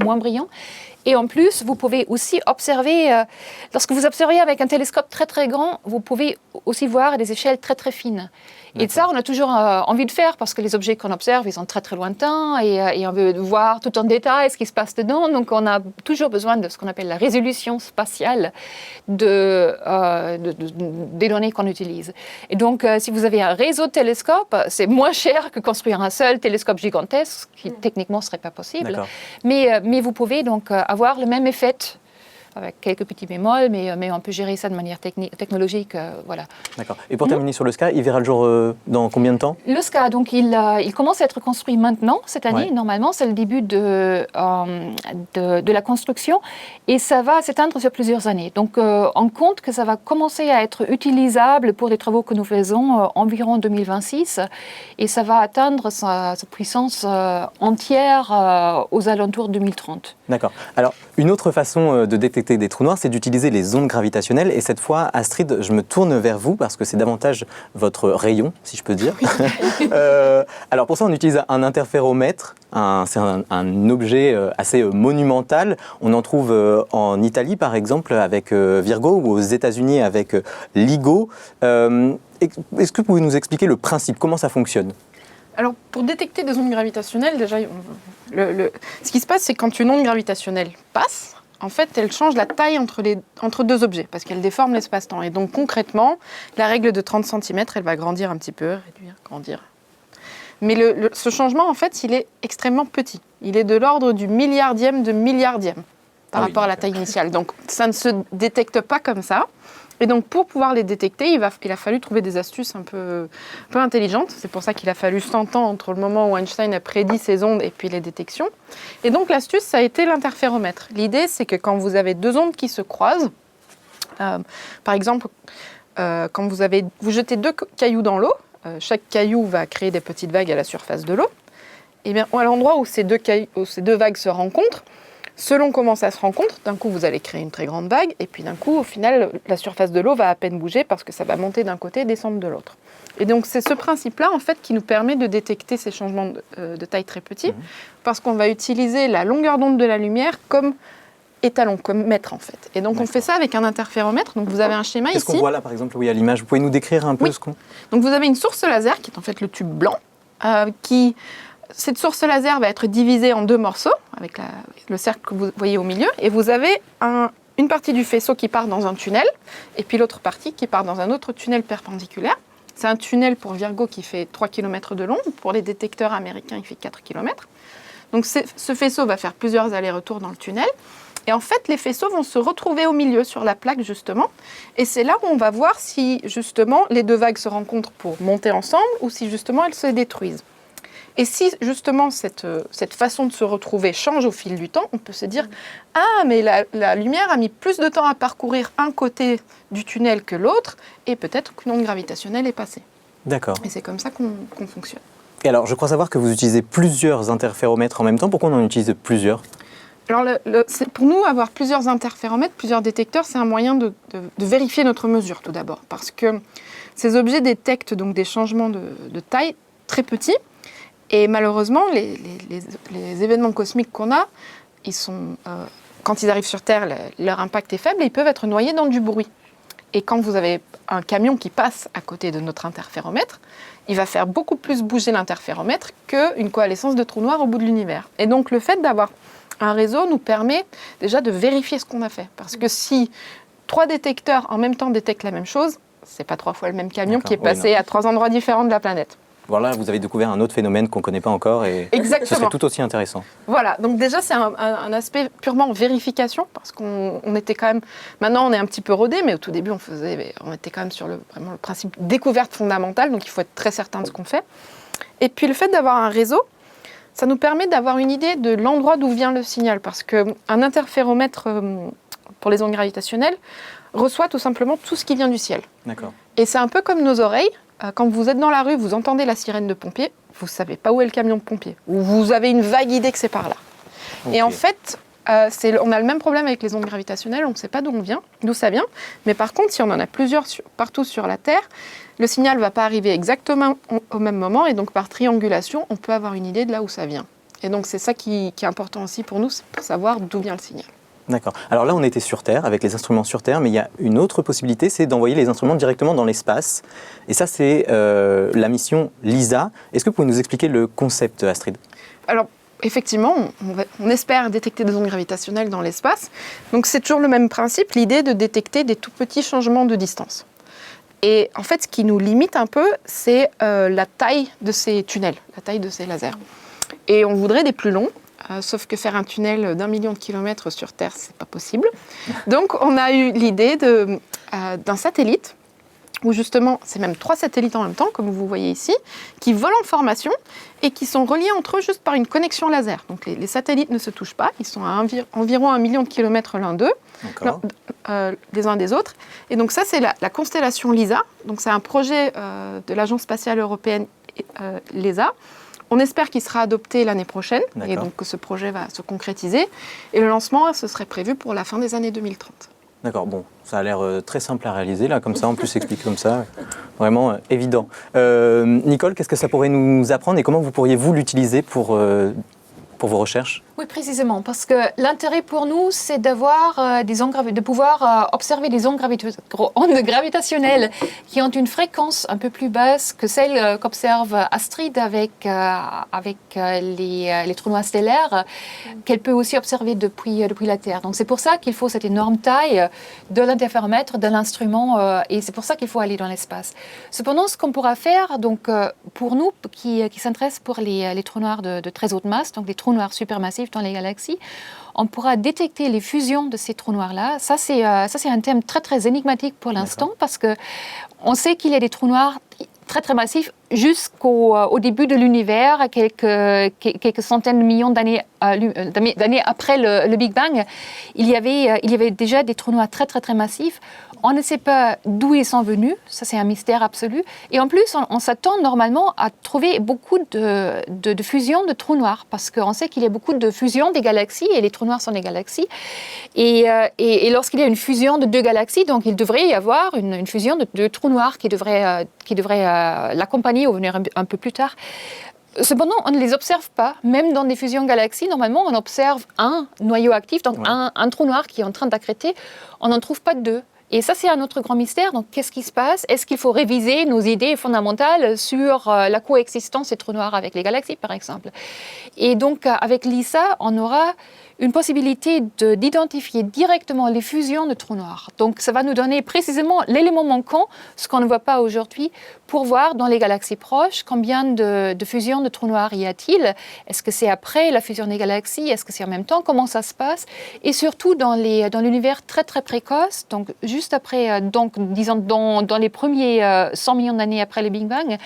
moins brillants. Et en plus, vous pouvez aussi observer, lorsque vous observez avec un télescope très très grand, vous pouvez aussi voir des échelles très très fines. Et ça, on a toujours envie de faire parce que les objets qu'on observe, ils sont très très lointains et on veut voir tout en détail ce qui se passe dedans. Donc, on a toujours besoin de ce qu'on appelle la résolution spatiale des données qu'on utilise. Et donc, si vous avez un réseau de télescopes, c'est moins cher que construire un seul télescope gigantesque, qui techniquement ne serait pas possible. Mais vous pouvez donc avoir le même effet avec quelques petits bémols, mais on peut gérer ça de manière technologique. Voilà. D'accord. Et pour terminer sur le SCA, il verra le jour dans combien de temps ? Le SCA, donc, il commence à être construit maintenant, cette année. Ouais. Normalement, c'est le début de la construction et ça va s'éteindre sur plusieurs années. Donc, on compte que ça va commencer à être utilisable pour les travaux que nous faisons environ 2026 et ça va atteindre sa puissance entière aux alentours de 2030. D'accord. Alors, une autre façon de détecter des trous noirs, c'est d'utiliser les ondes gravitationnelles. Et cette fois, Astrid, je me tourne vers vous parce que c'est davantage votre rayon, si je peux dire. Alors, pour ça, on utilise un interféromètre. C'est un objet assez monumental. On en trouve en Italie, par exemple, avec Virgo, ou aux États-Unis avec LIGO. Est-ce que vous pouvez nous expliquer le principe, comment ça fonctionne ? Alors, pour détecter des ondes gravitationnelles, déjà, ce qui se passe, c'est quand une onde gravitationnelle passe, en fait, elle change la taille entre deux objets, parce qu'elle déforme l'espace-temps. Et donc, concrètement, la règle de 30 cm, elle va grandir un petit peu, réduire, grandir. Mais ce changement, en fait, il est extrêmement petit. Il est de l'ordre du milliardième de milliardième par rapport à la taille initiale. Donc, ça ne se détecte pas comme ça. Et donc, pour pouvoir les détecter, il a fallu trouver des astuces un peu intelligentes. C'est pour ça qu'il a fallu 100 ans entre le moment où Einstein a prédit ces ondes et puis les détections. Et donc, l'astuce, ça a été l'interféromètre. L'idée, c'est que quand vous avez deux ondes qui se croisent, par exemple, quand vous jetez deux cailloux dans l'eau, chaque caillou va créer des petites vagues à la surface de l'eau. Et bien, à l'endroit où ces deux vagues se rencontrent, selon comment ça se rencontre, d'un coup, vous allez créer une très grande vague, et puis d'un coup, au final, la surface de l'eau va à peine bouger parce que ça va monter d'un côté et descendre de l'autre. Et donc, c'est ce principe-là, en fait, qui nous permet de détecter ces changements de taille très petits, parce qu'on va utiliser la longueur d'onde de la lumière comme étalon, comme mètre, en fait. Et donc, on fait ça avec un interféromètre. Donc, vous avez un schéma ici. Qu'est-ce qu'on voit là, par exemple, à l'image ? Vous pouvez nous décrire un peu ce qu'on... Donc, vous avez une source laser, qui est en fait le tube blanc, cette source laser va être divisée en deux morceaux, avec le cercle que vous voyez au milieu, et vous avez une partie du faisceau qui part dans un tunnel, et puis l'autre partie qui part dans un autre tunnel perpendiculaire. C'est un tunnel pour Virgo qui fait 3 km de long, pour les détecteurs américains, il fait 4 km. Donc ce faisceau va faire plusieurs allers-retours dans le tunnel, et en fait, les faisceaux vont se retrouver au milieu, sur la plaque, justement, et c'est là où on va voir si, justement, les deux vagues se rencontrent pour monter ensemble, ou si, justement, elles se détruisent. Et si justement cette façon de se retrouver change au fil du temps, on peut se dire « Ah, mais la lumière a mis plus de temps à parcourir un côté du tunnel que l'autre, et peut-être qu'une onde gravitationnelle est passée. » D'accord. Et c'est comme ça qu'on fonctionne. Et alors, je crois savoir que vous utilisez plusieurs interféromètres en même temps. Pourquoi on en utilise plusieurs ? Alors, pour nous, avoir plusieurs interféromètres, plusieurs détecteurs, c'est un moyen de vérifier notre mesure, tout d'abord. Parce que ces objets détectent donc des changements de taille très petits. Et malheureusement, les événements cosmiques qu'on a, quand ils arrivent sur Terre, leur impact est faible et ils peuvent être noyés dans du bruit. Et quand vous avez un camion qui passe à côté de notre interféromètre, il va faire beaucoup plus bouger l'interféromètre qu'une coalescence de trous noirs au bout de l'univers. Et donc le fait d'avoir un réseau nous permet déjà de vérifier ce qu'on a fait. Parce que si 3 détecteurs en même temps détectent la même chose, c'est pas 3 fois le même camion qui est passé à 3 endroits différents de la planète. Voilà, vous avez découvert un autre phénomène qu'on ne connaît pas encore et Exactement. Ce serait tout aussi intéressant. Voilà, donc déjà c'est un aspect purement vérification parce qu'on était quand même, maintenant on est un petit peu rodé, mais au tout début on était quand même sur vraiment le principe découverte fondamentale, donc il faut être très certain de ce qu'on fait. Et puis le fait d'avoir un réseau, ça nous permet d'avoir une idée de l'endroit d'où vient le signal parce qu'un interféromètre pour les ondes gravitationnelles reçoit tout simplement tout ce qui vient du ciel. D'accord. Et c'est un peu comme nos oreilles. Quand vous êtes dans la rue, vous entendez la sirène de pompier, vous ne savez pas où est le camion de pompier. Ou vous avez une vague idée que c'est par là. Et en fait, on a le même problème avec les ondes gravitationnelles, on ne sait pas d'où ça vient. Mais par contre, si on en a plusieurs partout sur la Terre, le signal ne va pas arriver exactement au même moment. Et donc, par triangulation, on peut avoir une idée de là où ça vient. Et donc, c'est ça qui est important aussi pour nous, c'est pour savoir d'où vient le signal. D'accord. Alors là, on était sur Terre, avec les instruments sur Terre, mais il y a une autre possibilité, c'est d'envoyer les instruments directement dans l'espace. Et ça, c'est la mission LISA. Est-ce que vous pouvez nous expliquer le concept, Astrid ? Alors, effectivement, on espère détecter des ondes gravitationnelles dans l'espace. Donc, c'est toujours le même principe, l'idée de détecter des tout petits changements de distance. Et en fait, ce qui nous limite un peu, c'est la taille de ces tunnels, la taille de ces lasers. Et on voudrait des plus longs. Sauf que faire un tunnel d'1 million de kilomètres sur Terre, c'est pas possible. Donc, on a eu l'idée d'un satellite, où justement, c'est même 3 satellites en même temps, comme vous voyez ici, qui volent en formation et qui sont reliés entre eux juste par une connexion laser. Donc, les satellites ne se touchent pas, ils sont à environ 1 million de kilomètres l'un d'eux, les uns des autres. Et donc, ça, c'est la constellation LISA. Donc, c'est un projet de l'Agence spatiale européenne, l'ESA. On espère qu'il sera adopté l'année prochaine et donc que ce projet va se concrétiser. Et le lancement, ce serait prévu pour la fin des années 2030. D'accord, bon, ça a l'air très simple à réaliser, là, comme ça, en plus expliqué comme ça, vraiment évident. Nicole, qu'est-ce que ça pourrait nous apprendre et comment vous pourriez, vous, l'utiliser pour vos recherches ? Oui, précisément, parce que l'intérêt pour nous, c'est d'avoir de pouvoir observer des ondes gravitationnelles qui ont une fréquence un peu plus basse que celle qu'observe Astrid avec les trous noirs stellaires, qu'elle peut aussi observer depuis la Terre. Donc c'est pour ça qu'il faut cette énorme taille de l'interféromètre, de l'instrument, et c'est pour ça qu'il faut aller dans l'espace. Cependant, ce qu'on pourra faire, donc pour nous qui s'intéressent pour les trous noirs de très haute masse, donc les trous noirs supermassifs dans les galaxies, on pourra détecter les fusions de ces trous noirs-là. Ça, c'est un thème très, très énigmatique pour l'instant, parce qu'on sait qu'il y a des trous noirs très, très massifs jusqu'au début de l'univers, quelques centaines de millions d'années après le Big Bang. Il y avait déjà des trous noirs très, très, très massifs. On ne sait pas d'où ils sont venus, ça c'est un mystère absolu. Et en plus, on s'attend normalement à trouver beaucoup de fusions de trous noirs, parce qu'on sait qu'il y a beaucoup de fusions des galaxies, et les trous noirs sont des galaxies. Et lorsqu'il y a une fusion de 2 galaxies, donc il devrait y avoir une fusion de 2 trous noirs qui devrait l'accompagner ou venir un peu plus tard. Cependant, on ne les observe pas. Même dans des fusions galaxies, normalement, on observe un noyau actif, donc un trou noir qui est en train d'accréter. On n'en trouve pas 2. Et ça, c'est un autre grand mystère. Donc, qu'est-ce qui se passe ? Est-ce qu'il faut réviser nos idées fondamentales sur la coexistence des trous noirs avec les galaxies, par exemple ? Et donc, avec LISA, on aura une possibilité d'identifier directement les fusions de trous noirs. Donc, ça va nous donner précisément l'élément manquant, ce qu'on ne voit pas aujourd'hui, pour voir dans les galaxies proches combien de fusions de trous noirs y a-t-il. Est-ce que c'est après la fusion des galaxies ? Est-ce que c'est en même temps ? Comment ça se passe ? Et surtout dans l'univers très très précoce, donc juste après, disons dans les premiers 100 millions d'années après le Big Bang.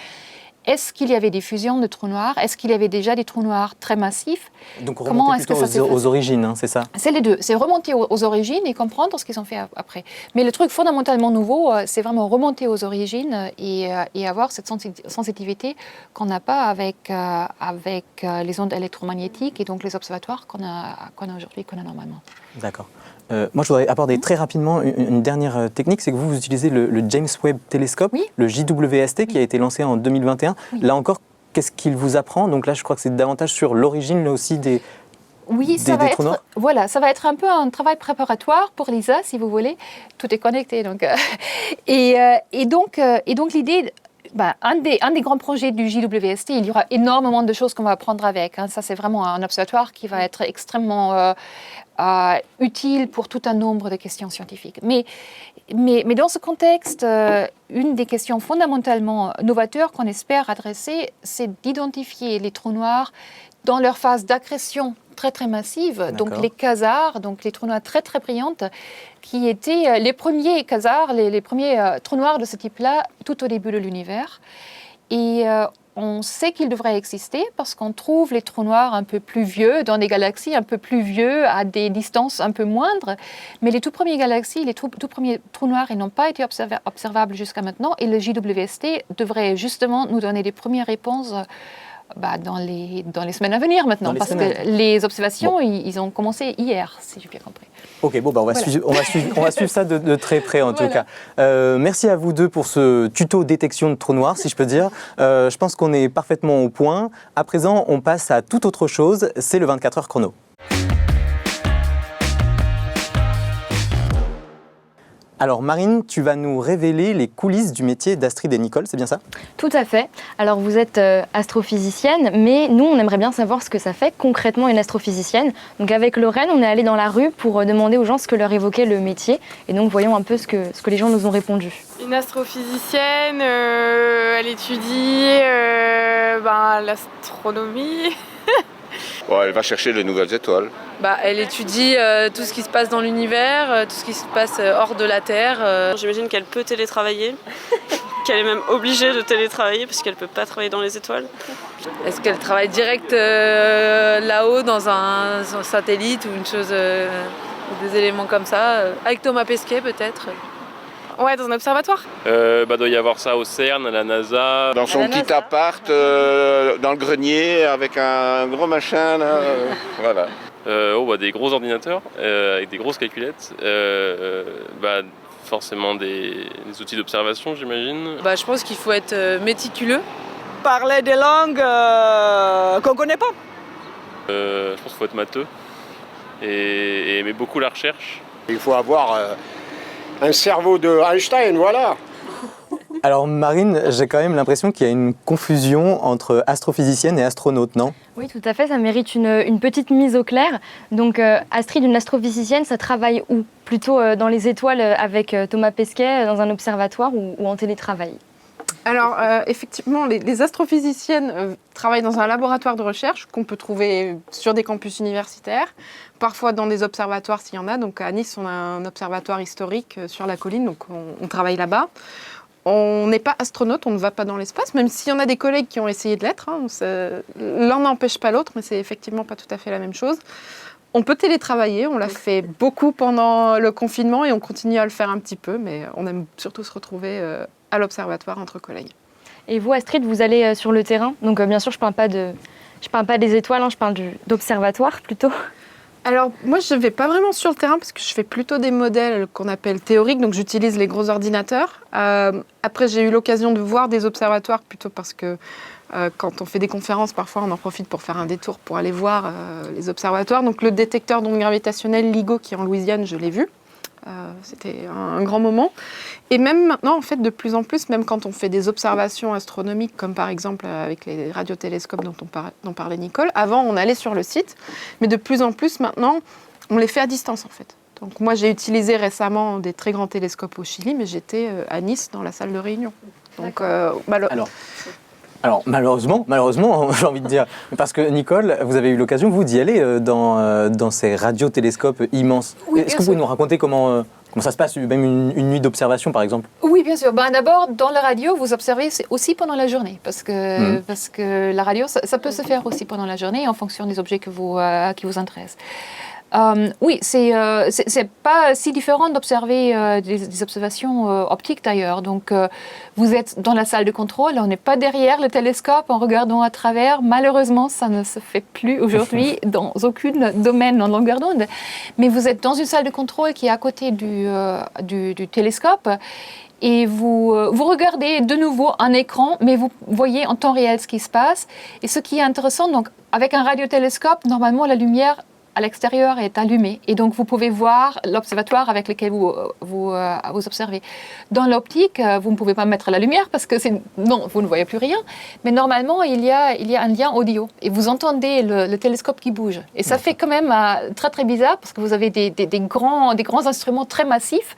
Est-ce qu'il y avait des fusions de trous noirs ? Est-ce qu'il y avait déjà des trous noirs très massifs ? Donc remonter plutôt aux origines, hein, c'est ça ? C'est les deux. C'est remonter aux origines et comprendre ce qu'ils ont fait après. Mais le truc fondamentalement nouveau, c'est vraiment remonter aux origines et avoir cette sensibilité qu'on n'a pas avec les ondes électromagnétiques et donc les observatoires qu'on a aujourd'hui, qu'on a normalement. D'accord. Moi, je voudrais aborder très rapidement une dernière technique, c'est que vous utilisez le James Webb Telescope, le JWST, qui a été lancé en 2021. Oui. Là encore, qu'est-ce qu'il vous apprend ? Donc là, je crois que c'est davantage sur l'origine aussi des trous noirs. Voilà, ça va être un peu un travail préparatoire pour LISA, si vous voulez. Tout est connecté, donc. Et donc l'idée. Un des grands projets du JWST, il y aura énormément de choses qu'on va apprendre avec. Ça, c'est vraiment un observatoire qui va être extrêmement utile pour tout un nombre de questions scientifiques. Mais dans ce contexte, une des questions fondamentalement novatrices qu'on espère adresser, c'est d'identifier les trous noirs dans leur phase d'accrétion très très massive, donc les quasars, donc les trous noirs très très brillantes, qui étaient les premiers quasars, les premiers trous noirs de ce type-là, tout au début de l'univers. Et on sait qu'ils devraient exister parce qu'on trouve les trous noirs un peu plus vieux, dans des galaxies un peu plus vieux, à des distances un peu moindres. Mais les tout premières galaxies, les tout premiers trous noirs, ils n'ont pas été observables jusqu'à maintenant. Et le JWST devrait justement nous donner des premières réponses dans les semaines à venir maintenant, parce que les observations, ils ont commencé hier, si j'ai bien compris. Ok, bon, on va suivre ça de très près en tout cas. Merci à vous deux pour ce tuto détection de trous noirs, si je peux dire. Je pense qu'on est parfaitement au point. À présent, on passe à toute autre chose, c'est le 24 heures chrono. Alors Marine, tu vas nous révéler les coulisses du métier d'Astrid et Nicole, c'est bien ça? Tout à fait. Alors vous êtes astrophysicienne, mais nous on aimerait bien savoir ce que ça fait concrètement une astrophysicienne. Donc avec Lorraine, on est allé dans la rue pour demander aux gens ce que leur évoquait le métier. Et donc voyons un peu ce que les gens nous ont répondu. Une astrophysicienne, elle étudie l'astronomie. Bon, elle va chercher les nouvelles étoiles. Elle étudie tout ce qui se passe dans l'univers, tout ce qui se passe hors de la Terre. J'imagine qu'elle peut télétravailler, qu'elle est même obligée de télétravailler parce qu'elle ne peut pas travailler dans les étoiles. Est-ce qu'elle travaille direct là-haut dans un satellite ou une chose, des éléments comme ça, avec Thomas Pesquet peut-être? Ouais, dans un observatoire. Doit y avoir ça au CERN, à la NASA. Dans son petit appart, dans le grenier, avec un gros machin, là, voilà. Des gros ordinateurs, avec des grosses calculettes. Forcément des outils d'observation, j'imagine. Je pense qu'il faut être méticuleux. Parler des langues qu'on ne connaît pas. Je pense qu'il faut être matheux et aimer beaucoup la recherche. Il faut avoir un cerveau de Einstein, voilà. Alors Marine, j'ai quand même l'impression qu'il y a une confusion entre astrophysicienne et astronaute, non? Oui, tout à fait, ça mérite une petite mise au clair. Donc Astrid, une astrophysicienne, ça travaille où? Plutôt dans les étoiles avec Thomas Pesquet, dans un observatoire ou en télétravail? Alors, effectivement, les astrophysiciennes travaillent dans un laboratoire de recherche qu'on peut trouver sur des campus universitaires, parfois dans des observatoires s'il y en a. Donc à Nice, on a un observatoire historique sur la colline, donc on travaille là-bas. On n'est pas astronaute, on ne va pas dans l'espace, même s'il y en a des collègues qui ont essayé de l'être. L'un n'empêche pas l'autre, mais c'est effectivement pas tout à fait la même chose. On peut télétravailler, on l'a fait beaucoup pendant le confinement et on continue à le faire un petit peu, mais on aime surtout se retrouver à l'observatoire entre collègues. Et vous, Astrid, vous allez sur le terrain. Donc bien sûr, je parle pas des étoiles, je parle d'observatoire plutôt. Alors moi, je ne vais pas vraiment sur le terrain parce que je fais plutôt des modèles qu'on appelle théoriques, donc j'utilise les gros ordinateurs. Après, j'ai eu l'occasion de voir des observatoires plutôt parce que quand on fait des conférences, parfois on en profite pour faire un détour pour aller voir les observatoires. Donc le détecteur d'ondes gravitationnelles LIGO qui est en Louisiane, je l'ai vu. C'était un grand moment. Et même maintenant, en fait, de plus en plus, même quand on fait des observations astronomiques, comme par exemple avec les radiotélescopes dont parlait Nicole, avant on allait sur le site, mais de plus en plus maintenant, on les fait à distance en fait. Donc moi j'ai utilisé récemment des très grands télescopes au Chili, mais j'étais à Nice dans la salle de réunion. Donc Alors malheureusement, j'ai envie de dire, parce que Nicole, vous avez eu l'occasion, vous, d'y aller dans ces radiotélescopes immenses. Oui, est-ce que vous pouvez nous raconter comment ça se passe, même une nuit d'observation par exemple? Oui, bien sûr. D'abord, dans la radio, vous observez aussi pendant la journée, parce que la radio, ça peut se faire aussi pendant la journée en fonction des objets qui vous intéressent. Oui, c'est pas si différent d'observer des observations optiques d'ailleurs. Donc, vous êtes dans la salle de contrôle, on n'est pas derrière le télescope en regardant à travers. Malheureusement, ça ne se fait plus aujourd'hui dans aucun domaine en longueur d'onde. Mais vous êtes dans une salle de contrôle qui est à côté du télescope. Et vous regardez de nouveau un écran, mais vous voyez en temps réel ce qui se passe. Et ce qui est intéressant, donc, avec un radiotélescope, normalement, la lumière à l'extérieur est allumée. Et donc, vous pouvez voir l'observatoire avec lequel vous observez. Dans l'optique, vous ne pouvez pas mettre la lumière parce que non, vous ne voyez plus rien. Mais normalement, il y a un lien audio. Et vous entendez le télescope qui bouge. Et ça fait quand même très, très bizarre parce que vous avez des grands instruments très massifs.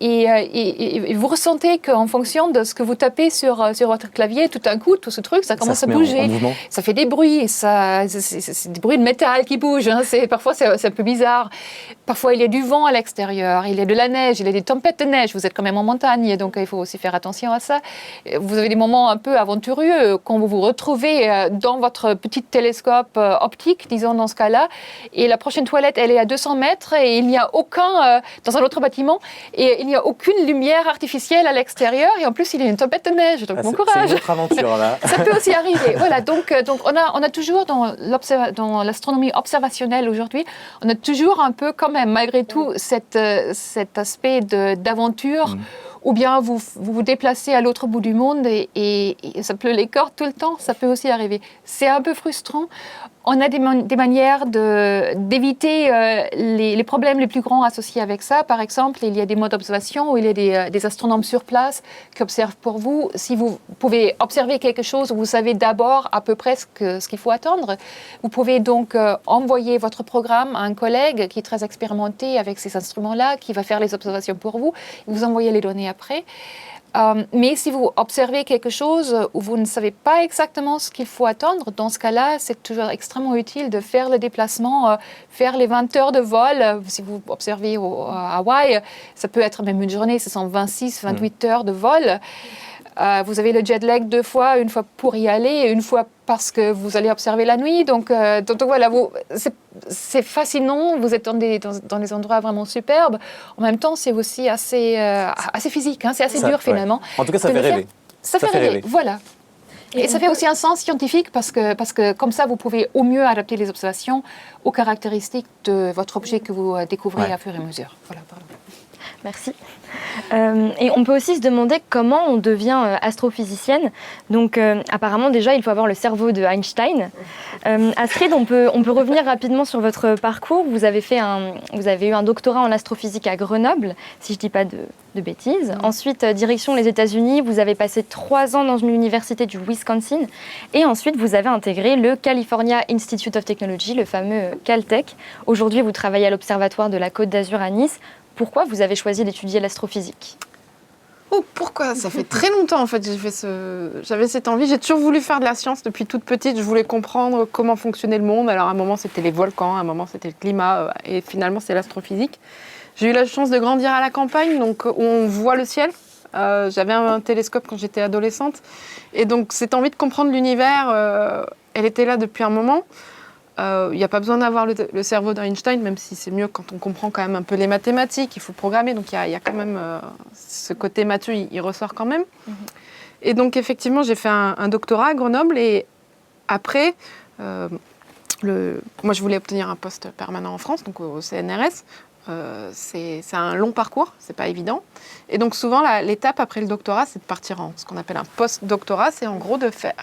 Et vous ressentez qu'en fonction de ce que vous tapez sur votre clavier, tout d'un coup, tout ce truc, ça commence à bouger. Ça fait des bruits, c'est des bruits de métal qui bougent. neige. Hein. Parfois, c'est un peu bizarre. Parfois, il y a du vent à l'extérieur, il y a de la neige, il y a des tempêtes de neige. Vous êtes quand même en montagne, donc il faut aussi faire attention à ça. Vous avez des moments un peu aventureux quand vous vous retrouvez dans votre petit télescope optique, disons dans ce cas-là, et la prochaine toilette, elle est à 200 mètres et il n'y a aucun, dans un autre bâtiment, et il n'y a aucune lumière artificielle à l'extérieur, et en plus, il y a une tempête de neige. Donc, bon courage. C'est une autre aventure, là. Ça peut aussi arriver. Voilà, donc on a toujours dans l'astronomie observationnelle aujourd'hui, on a toujours un peu quand même, malgré tout, cet aspect d'aventure, ou bien vous déplacez à l'autre bout du monde et ça pleut les cordes tout le temps, ça peut aussi arriver. C'est un peu frustrant. On a des manières d'éviter les problèmes les plus grands associés avec ça. Par exemple, il y a des modes d'observation où il y a des astronomes sur place qui observent pour vous. Si vous pouvez observer quelque chose, vous savez d'abord à peu près ce qu'il faut attendre. Vous pouvez donc envoyer votre programme à un collègue qui est très expérimenté avec ces instruments-là, qui va faire les observations pour vous. Vous envoyez les données après. Mais si vous observez quelque chose où vous ne savez pas exactement ce qu'il faut attendre, dans ce cas-là, c'est toujours extrêmement utile de faire le déplacement, faire les 20 heures de vol. Si vous observez à Hawaï, ça peut être même une journée, ce sont 26, 28 heures de vol. Vous avez le jet lag 2 fois, une fois pour y aller et une fois parce que vous allez observer la nuit. Donc voilà, c'est fascinant, vous êtes dans des endroits vraiment superbes. En même temps, c'est aussi assez physique, hein, c'est assez dur finalement. En tout cas, ça fait rêver. Ça fait rêver, voilà. Et ça fait aussi un sens scientifique parce que comme ça, vous pouvez au mieux adapter les observations aux caractéristiques de votre objet que vous découvrez à fur et à mesure. Voilà, pardon. Merci. Et on peut aussi se demander comment on devient astrophysicienne. Donc apparemment déjà il faut avoir le cerveau de Einstein. Astrid, on peut revenir rapidement sur votre parcours. Vous avez eu un doctorat en astrophysique à Grenoble, si je ne dis pas de bêtises. Ensuite, direction les États-Unis, vous avez passé 3 ans dans une université du Wisconsin. Et ensuite, vous avez intégré le California Institute of Technology, le fameux Caltech. Aujourd'hui, vous travaillez à l'Observatoire de la Côte d'Azur à Nice. Pourquoi vous avez choisi d'étudier l'astrophysique ? Oh, pourquoi ? Ça fait très longtemps en fait, j'avais cette envie. J'ai toujours voulu faire de la science depuis toute petite. Je voulais comprendre comment fonctionnait le monde. Alors à un moment c'était les volcans, à un moment c'était le climat, et finalement c'est l'astrophysique. J'ai eu la chance de grandir à la campagne, donc où on voit le ciel. J'avais un télescope quand j'étais adolescente, et donc cette envie de comprendre l'univers, elle était là depuis un moment. Il n'y a pas besoin d'avoir le cerveau d'Einstein, même si c'est mieux quand on comprend quand même un peu les mathématiques, il faut programmer, donc il y a quand même ce côté matheux, il ressort quand même. Et donc effectivement, j'ai fait un doctorat à Grenoble, et après, moi je voulais obtenir un poste permanent en France, donc au CNRS. C'est un long parcours, c'est pas évident. Et donc souvent, l'étape après le doctorat, c'est de partir en ce qu'on appelle un post-doctorat. C'est en gros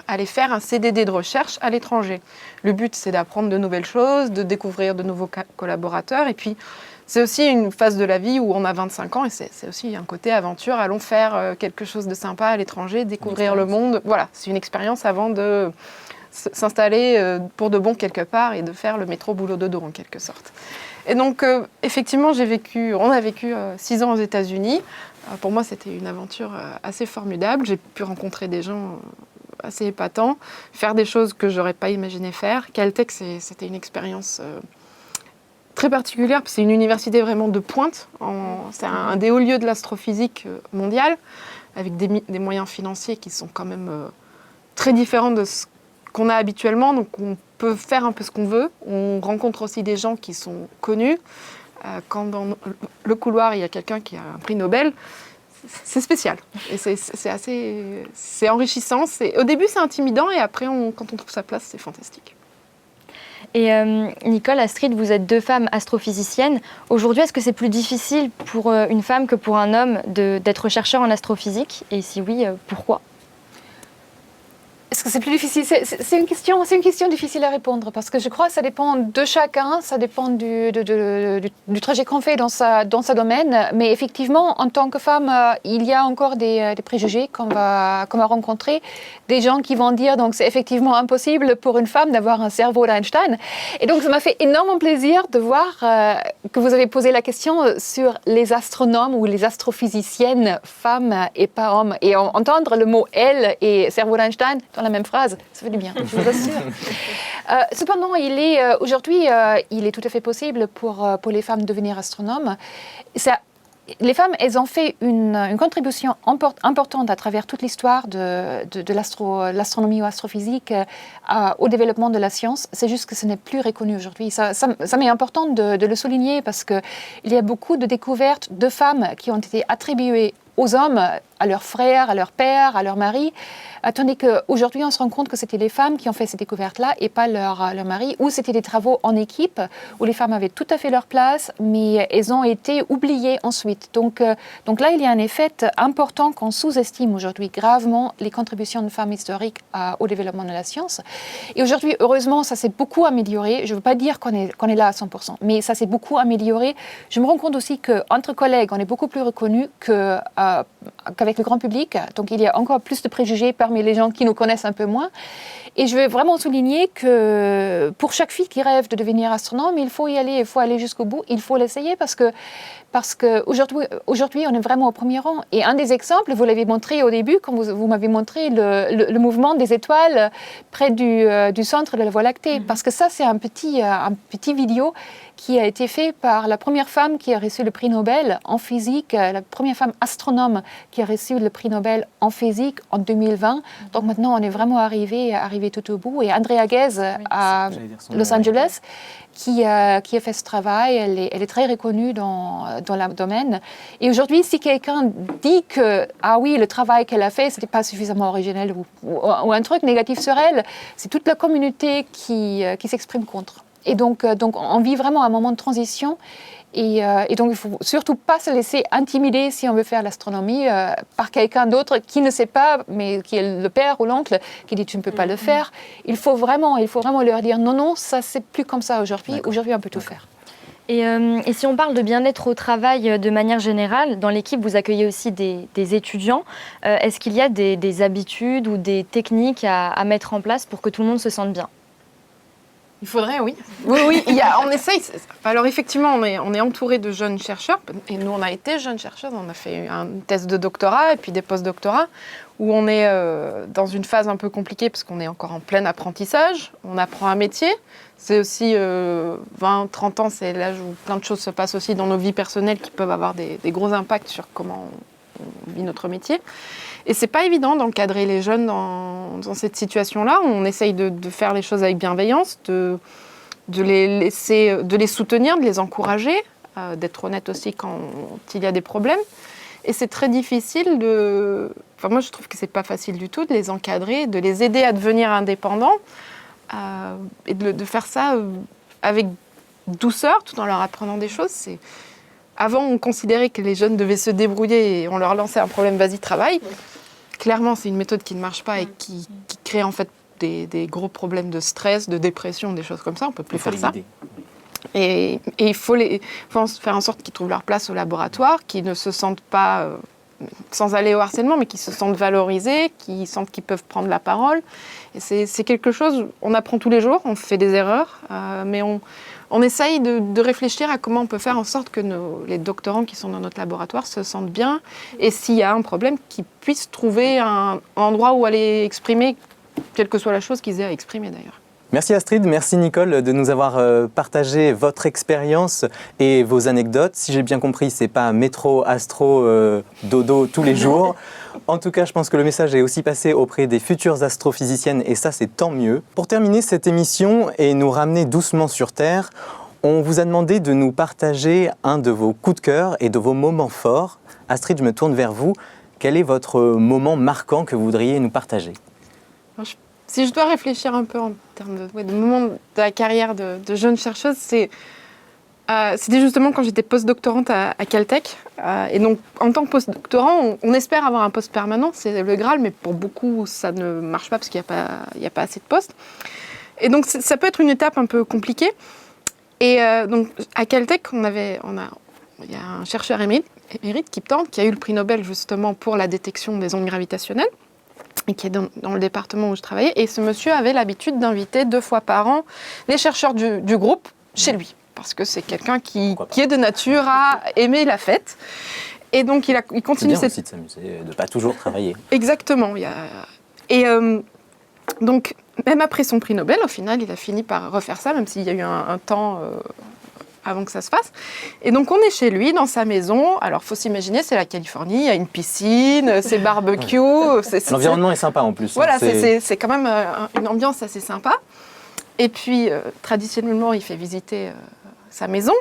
aller faire un CDD de recherche à l'étranger. Le but, c'est d'apprendre de nouvelles choses, de découvrir de nouveaux collaborateurs. Et puis, c'est aussi une phase de la vie où on a 25 ans et c'est aussi un côté aventure. Allons faire quelque chose de sympa à l'étranger, découvrir le monde. Voilà, c'est une expérience avant de s'installer pour de bon quelque part et de faire le métro boulot dodo en quelque sorte. Et donc, effectivement, on a vécu 6 ans aux États-Unis. Pour moi, c'était une aventure assez formidable. J'ai pu rencontrer des gens assez épatants, faire des choses que je n'aurais pas imaginé faire. Caltech, c'était une expérience très particulière. C'est une université vraiment de pointe. C'est un des hauts lieux de l'astrophysique mondiale, avec des moyens financiers qui sont quand même très différents de ce qu'on a habituellement. Donc, on peut faire un peu ce qu'on veut. On rencontre aussi des gens qui sont connus. Quand dans le couloir, il y a quelqu'un qui a un prix Nobel, c'est spécial. Et c'est enrichissant. Au début, c'est intimidant, et après, quand on trouve sa place, c'est fantastique. Et Nicole, Astrid, vous êtes 2 femmes astrophysiciennes. Aujourd'hui, est-ce que c'est plus difficile pour une femme que pour un homme d'être chercheur en astrophysique ? Et si oui, pourquoi ? Est-ce que c'est plus difficile ? C'est une question difficile à répondre, parce que je crois que ça dépend de chacun, ça dépend du trajet qu'on fait dans sa domaine. Mais effectivement, en tant que femme, il y a encore des préjugés qu'on va rencontrer, des gens qui vont dire donc c'est effectivement impossible pour une femme d'avoir un cerveau d'Einstein. Et donc ça m'a fait énormément plaisir de voir que vous avez posé la question sur les astronomes ou les astrophysiciennes femmes et pas hommes, et entendre le mot elle et cerveau d'Einstein dans la même phrase, ça fait du bien, je vous assure. Cependant, aujourd'hui, il est tout à fait possible pour les femmes de devenir astronomes. Les femmes, elles ont fait une contribution importante à travers toute l'histoire de l'astronomie ou astrophysique au développement de la science. C'est juste que ce n'est plus reconnu aujourd'hui. Ça m'est important de le souligner parce qu'il y a beaucoup de découvertes de femmes qui ont été attribuées aux hommes, à leurs frères, à leurs pères, à leurs maris, tandis qu'aujourd'hui, on se rend compte que c'était les femmes qui ont fait ces découvertes-là et pas leur mari, ou c'était des travaux en équipe où les femmes avaient tout à fait leur place, mais elles ont été oubliées ensuite. Donc là, il y a un effet important qu'on sous-estime aujourd'hui gravement les contributions de femmes historiques au développement de la science. Et aujourd'hui, heureusement, ça s'est beaucoup amélioré. Je ne veux pas dire qu'on est là à 100%, mais ça s'est beaucoup amélioré. Je me rends compte aussi qu'entre collègues, on est beaucoup plus reconnus qu'avec le grand public. Donc il y a encore plus de préjugés parmi les gens qui nous connaissent un peu moins. Et je veux vraiment souligner que pour chaque fille qui rêve de devenir astronome, il faut y aller, il faut aller jusqu'au bout, il faut l'essayer parce que aujourd'hui, on est vraiment au premier rang. Et un des exemples, vous l'avez montré au début, quand vous m'avez montré le mouvement des étoiles près du centre de la Voie lactée. Parce que ça, c'est un petit vidéo qui a été fait par la première femme qui a reçu le prix Nobel en physique, la première femme astronome qui a reçu le prix Nobel en physique en 2020. Donc maintenant, on est vraiment arrivé tout au bout. Et Andrea Ghez à Los Angeles, qui a fait ce travail, elle est très reconnue dans le domaine. Et aujourd'hui, si quelqu'un dit que, ah oui, le travail qu'elle a fait, ce n'était pas suffisamment originel ou un truc négatif sur elle, c'est toute la communauté qui s'exprime contre. Et donc, on vit vraiment un moment de transition. Et donc, il ne faut surtout pas se laisser intimider si on veut faire l'astronomie par quelqu'un d'autre qui ne sait pas, mais qui est le père ou l'oncle, qui dit tu ne peux pas le faire. Il faut vraiment leur dire non, ça c'est plus comme ça aujourd'hui. Aujourd'hui, on peut tout faire. Et si on parle de bien-être au travail de manière générale, dans l'équipe, vous accueillez aussi des étudiants. Est-ce qu'il y a des habitudes ou des techniques à mettre en place pour que tout le monde se sente bien ? Il faudrait, oui. Oui, on essaye. Alors effectivement, on est entouré de jeunes chercheurs. Et nous, on a été jeunes chercheurs. On a fait un thèse de doctorat et puis des post-doctorats où on est dans une phase un peu compliquée parce qu'on est encore en plein apprentissage. On apprend un métier. C'est aussi 20, 30 ans, c'est l'âge où plein de choses se passent aussi dans nos vies personnelles qui peuvent avoir des gros impacts sur comment on vit notre métier. Et c'est pas évident d'encadrer les jeunes dans cette situation-là. On essaye de faire les choses avec bienveillance, de les soutenir, de les encourager, d'être honnête aussi quand il y a des problèmes. Et c'est très difficile moi, je trouve que c'est pas facile du tout de les encadrer, de les aider à devenir indépendants et de faire ça avec douceur, tout en leur apprenant des choses. Avant, on considérait que les jeunes devaient se débrouiller et on leur lançait un problème, vas-y, travaille. Clairement, c'est une méthode qui ne marche pas et qui crée en fait des gros problèmes de stress, de dépression, des choses comme ça. On ne peut plus faire ça. Et il faut faire en sorte qu'ils trouvent leur place au laboratoire, qu'ils ne se sentent pas, sans aller au harcèlement, mais qu'ils se sentent valorisés, qu'ils sentent qu'ils peuvent prendre la parole. Et c'est quelque chose, on apprend tous les jours, on fait des erreurs, mais on essaye de réfléchir à comment on peut faire en sorte que les doctorants qui sont dans notre laboratoire se sentent bien et s'il y a un problème, qu'ils puissent trouver un endroit où aller exprimer, quelle que soit la chose qu'ils aient à exprimer d'ailleurs. Merci Astrid, merci Nicole de nous avoir partagé votre expérience et vos anecdotes. Si j'ai bien compris, c'est pas métro, astro, dodo tous les jours. En tout cas, je pense que le message est aussi passé auprès des futures astrophysiciennes et ça, c'est tant mieux. Pour terminer cette émission et nous ramener doucement sur Terre, on vous a demandé de nous partager un de vos coups de cœur et de vos moments forts. Astrid, je me tourne vers vous. Quel est votre moment marquant que vous voudriez nous partager ? Si je dois réfléchir un peu en termes de moments de la carrière de jeune chercheuse, c'était justement quand j'étais post-doctorante à Caltech. Et donc, en tant que post-doctorant, on espère avoir un poste permanent, c'est le Graal, mais pour beaucoup, ça ne marche pas parce qu'il n'y a pas assez de postes. Et donc, ça peut être une étape un peu compliquée. Et donc, à Caltech, il y a un chercheur émérite, Kiptan, qui a eu le prix Nobel justement pour la détection des ondes gravitationnelles, et qui est dans le département où je travaillais. Et ce monsieur avait l'habitude d'inviter 2 fois par an les chercheurs du groupe chez lui, parce que c'est quelqu'un qui est de nature à aimer la fête. Et donc, il continue... C'est bien aussi de s'amuser, de ne pas toujours travailler. Exactement. Donc, même après son prix Nobel, au final, il a fini par refaire ça, même s'il y a eu un temps avant que ça se fasse. Et donc, on est chez lui, dans sa maison. Alors, il faut s'imaginer, c'est la Californie, il y a une piscine, c'est barbecue. L'environnement est sympa en plus. Voilà, c'est quand même une ambiance assez sympa. Et puis, traditionnellement, il fait visiter sa maison.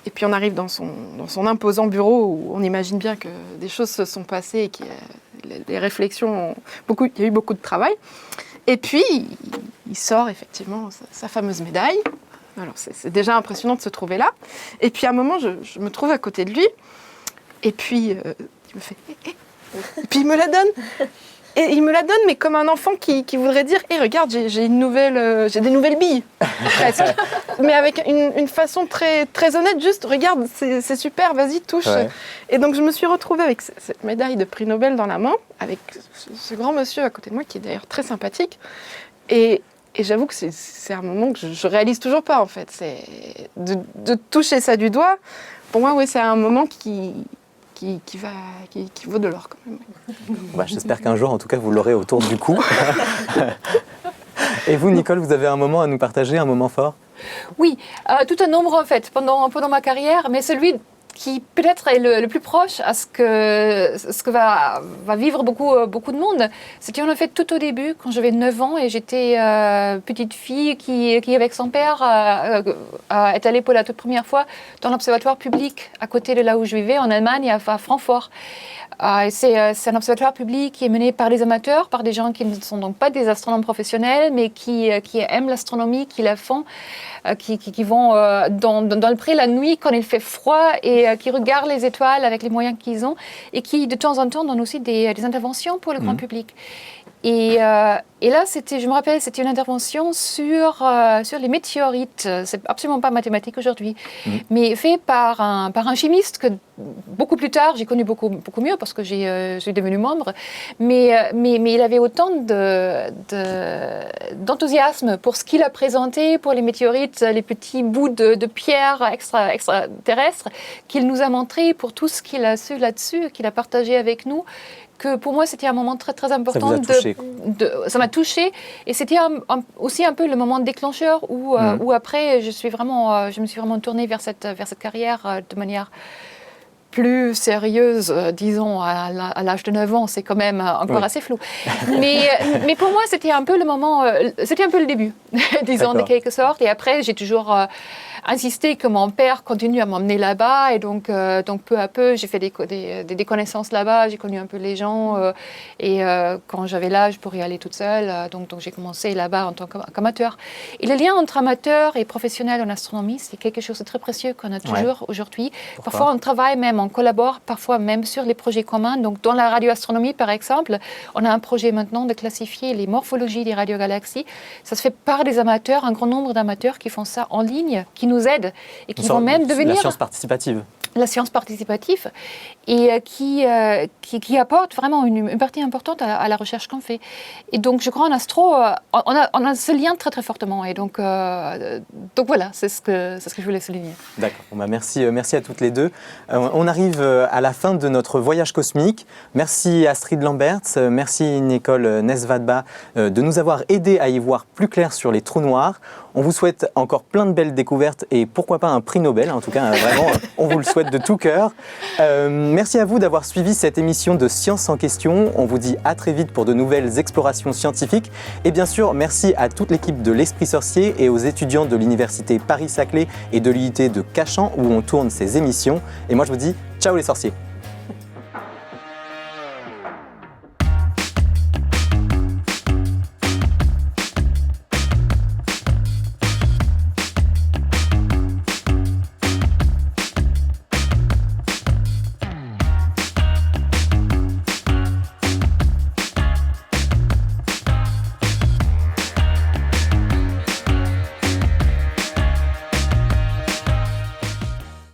Et puis, on arrive dans son imposant bureau où on imagine bien que des choses se sont passées et que les réflexions, il y a eu beaucoup de travail. Et puis, il sort effectivement sa fameuse médaille. Alors, c'est déjà impressionnant de se trouver là. Et puis, à un moment, je me trouve à côté de lui. Et puis, il me fait « Et puis, il me la donne. Et il me la donne, mais comme un enfant qui voudrait dire « regarde, j'ai des nouvelles billes. » presque. Mais avec une façon très, très honnête, juste « Regarde, c'est super, vas-y, touche. Ouais. » Et donc, je me suis retrouvée avec cette médaille de prix Nobel dans la main, avec ce grand monsieur à côté de moi, qui est d'ailleurs très sympathique. Et j'avoue que c'est un moment que je réalise toujours pas, en fait. C'est de toucher ça du doigt. Pour moi, oui, c'est un moment qui vaut de l'or, quand même. Bah, j'espère qu'un jour, en tout cas, vous l'aurez autour du cou. Et vous, Nicole, vous avez un moment à nous partager, un moment fort? Oui, tout un nombre, en fait, pendant ma carrière, mais celui qui peut-être est le plus proche à ce que va vivre beaucoup de monde. C'était en fait tout au début, quand j'avais 9 ans et j'étais petite fille qui avec son père est allée pour la toute première fois dans l'observatoire public à côté de là où je vivais, en Allemagne, à Francfort. C'est un observatoire public qui est mené par des amateurs, par des gens qui ne sont donc pas des astronomes professionnels, mais qui aiment l'astronomie, qui la font, qui vont dans le pré la nuit quand il fait froid et qui regardent les étoiles avec les moyens qu'ils ont et qui de temps en temps donnent aussi des interventions pour le grand public. Et là, je me rappelle, c'était une intervention sur les météorites. C'est absolument pas mathématique aujourd'hui, mais fait par un chimiste que beaucoup plus tard j'ai connu beaucoup mieux parce que j'ai devenu membre. Mais il avait autant d'enthousiasme pour ce qu'il a présenté pour les météorites, les petits bouts de pierre extraterrestres qu'il nous a montré, pour tout ce qu'il a su là-dessus, qu'il a partagé avec nous. Que pour moi, c'était un moment très, très important. Ça vous a touché. Ça m'a touchée. Et c'était aussi un peu le moment déclencheur où après, je me suis vraiment tournée vers cette carrière de manière plus sérieuse, disons, à l'âge de 9 ans. C'est quand même encore assez flou. Mais pour moi, c'était un peu le moment, c'était un peu le début, disons, de quelque sorte. Et après, j'ai toujours insisté que mon père continue à m'emmener là-bas. Et donc peu à peu, j'ai fait des connaissances là-bas. J'ai connu un peu les gens. Et quand j'avais l'âge pour y aller toute seule, donc j'ai commencé là-bas en tant qu'amateur. Et le lien entre amateur et professionnel en astronomie, c'est quelque chose de très précieux qu'on a toujours aujourd'hui. Parfois, on travaille même, on collabore parfois même sur les projets communs. Donc, dans la radioastronomie, par exemple, on a un projet maintenant de classifier les morphologies des radiogalaxies. Ça se fait par des amateurs, un grand nombre d'amateurs qui font ça en ligne, qui nous aident et qui vont même devenir... La science participative. La science participative et qui apporte vraiment une partie importante à la recherche qu'on fait. Et donc, je crois en astro, on a ce lien très très fortement. Et donc voilà, c'est ce que je voulais souligner. D'accord. Bon, merci à toutes les deux. On arrive à la fin de notre voyage cosmique. Merci Astrid Lamberts, merci Nicole Nesvadba de nous avoir aidés à y voir plus clair sur les trous noirs. On vous souhaite encore plein de belles découvertes et pourquoi pas un prix Nobel. En tout cas, vraiment, on vous le souhaite de tout cœur. Merci à vous d'avoir suivi cette émission de Science en question. On vous dit à très vite pour de nouvelles explorations scientifiques. Et bien sûr, merci à toute l'équipe de l'Esprit Sorcier et aux étudiants de l'Université Paris-Saclay et de l'UIT de Cachan où on tourne ces émissions. Et moi, je vous dis ciao les sorciers.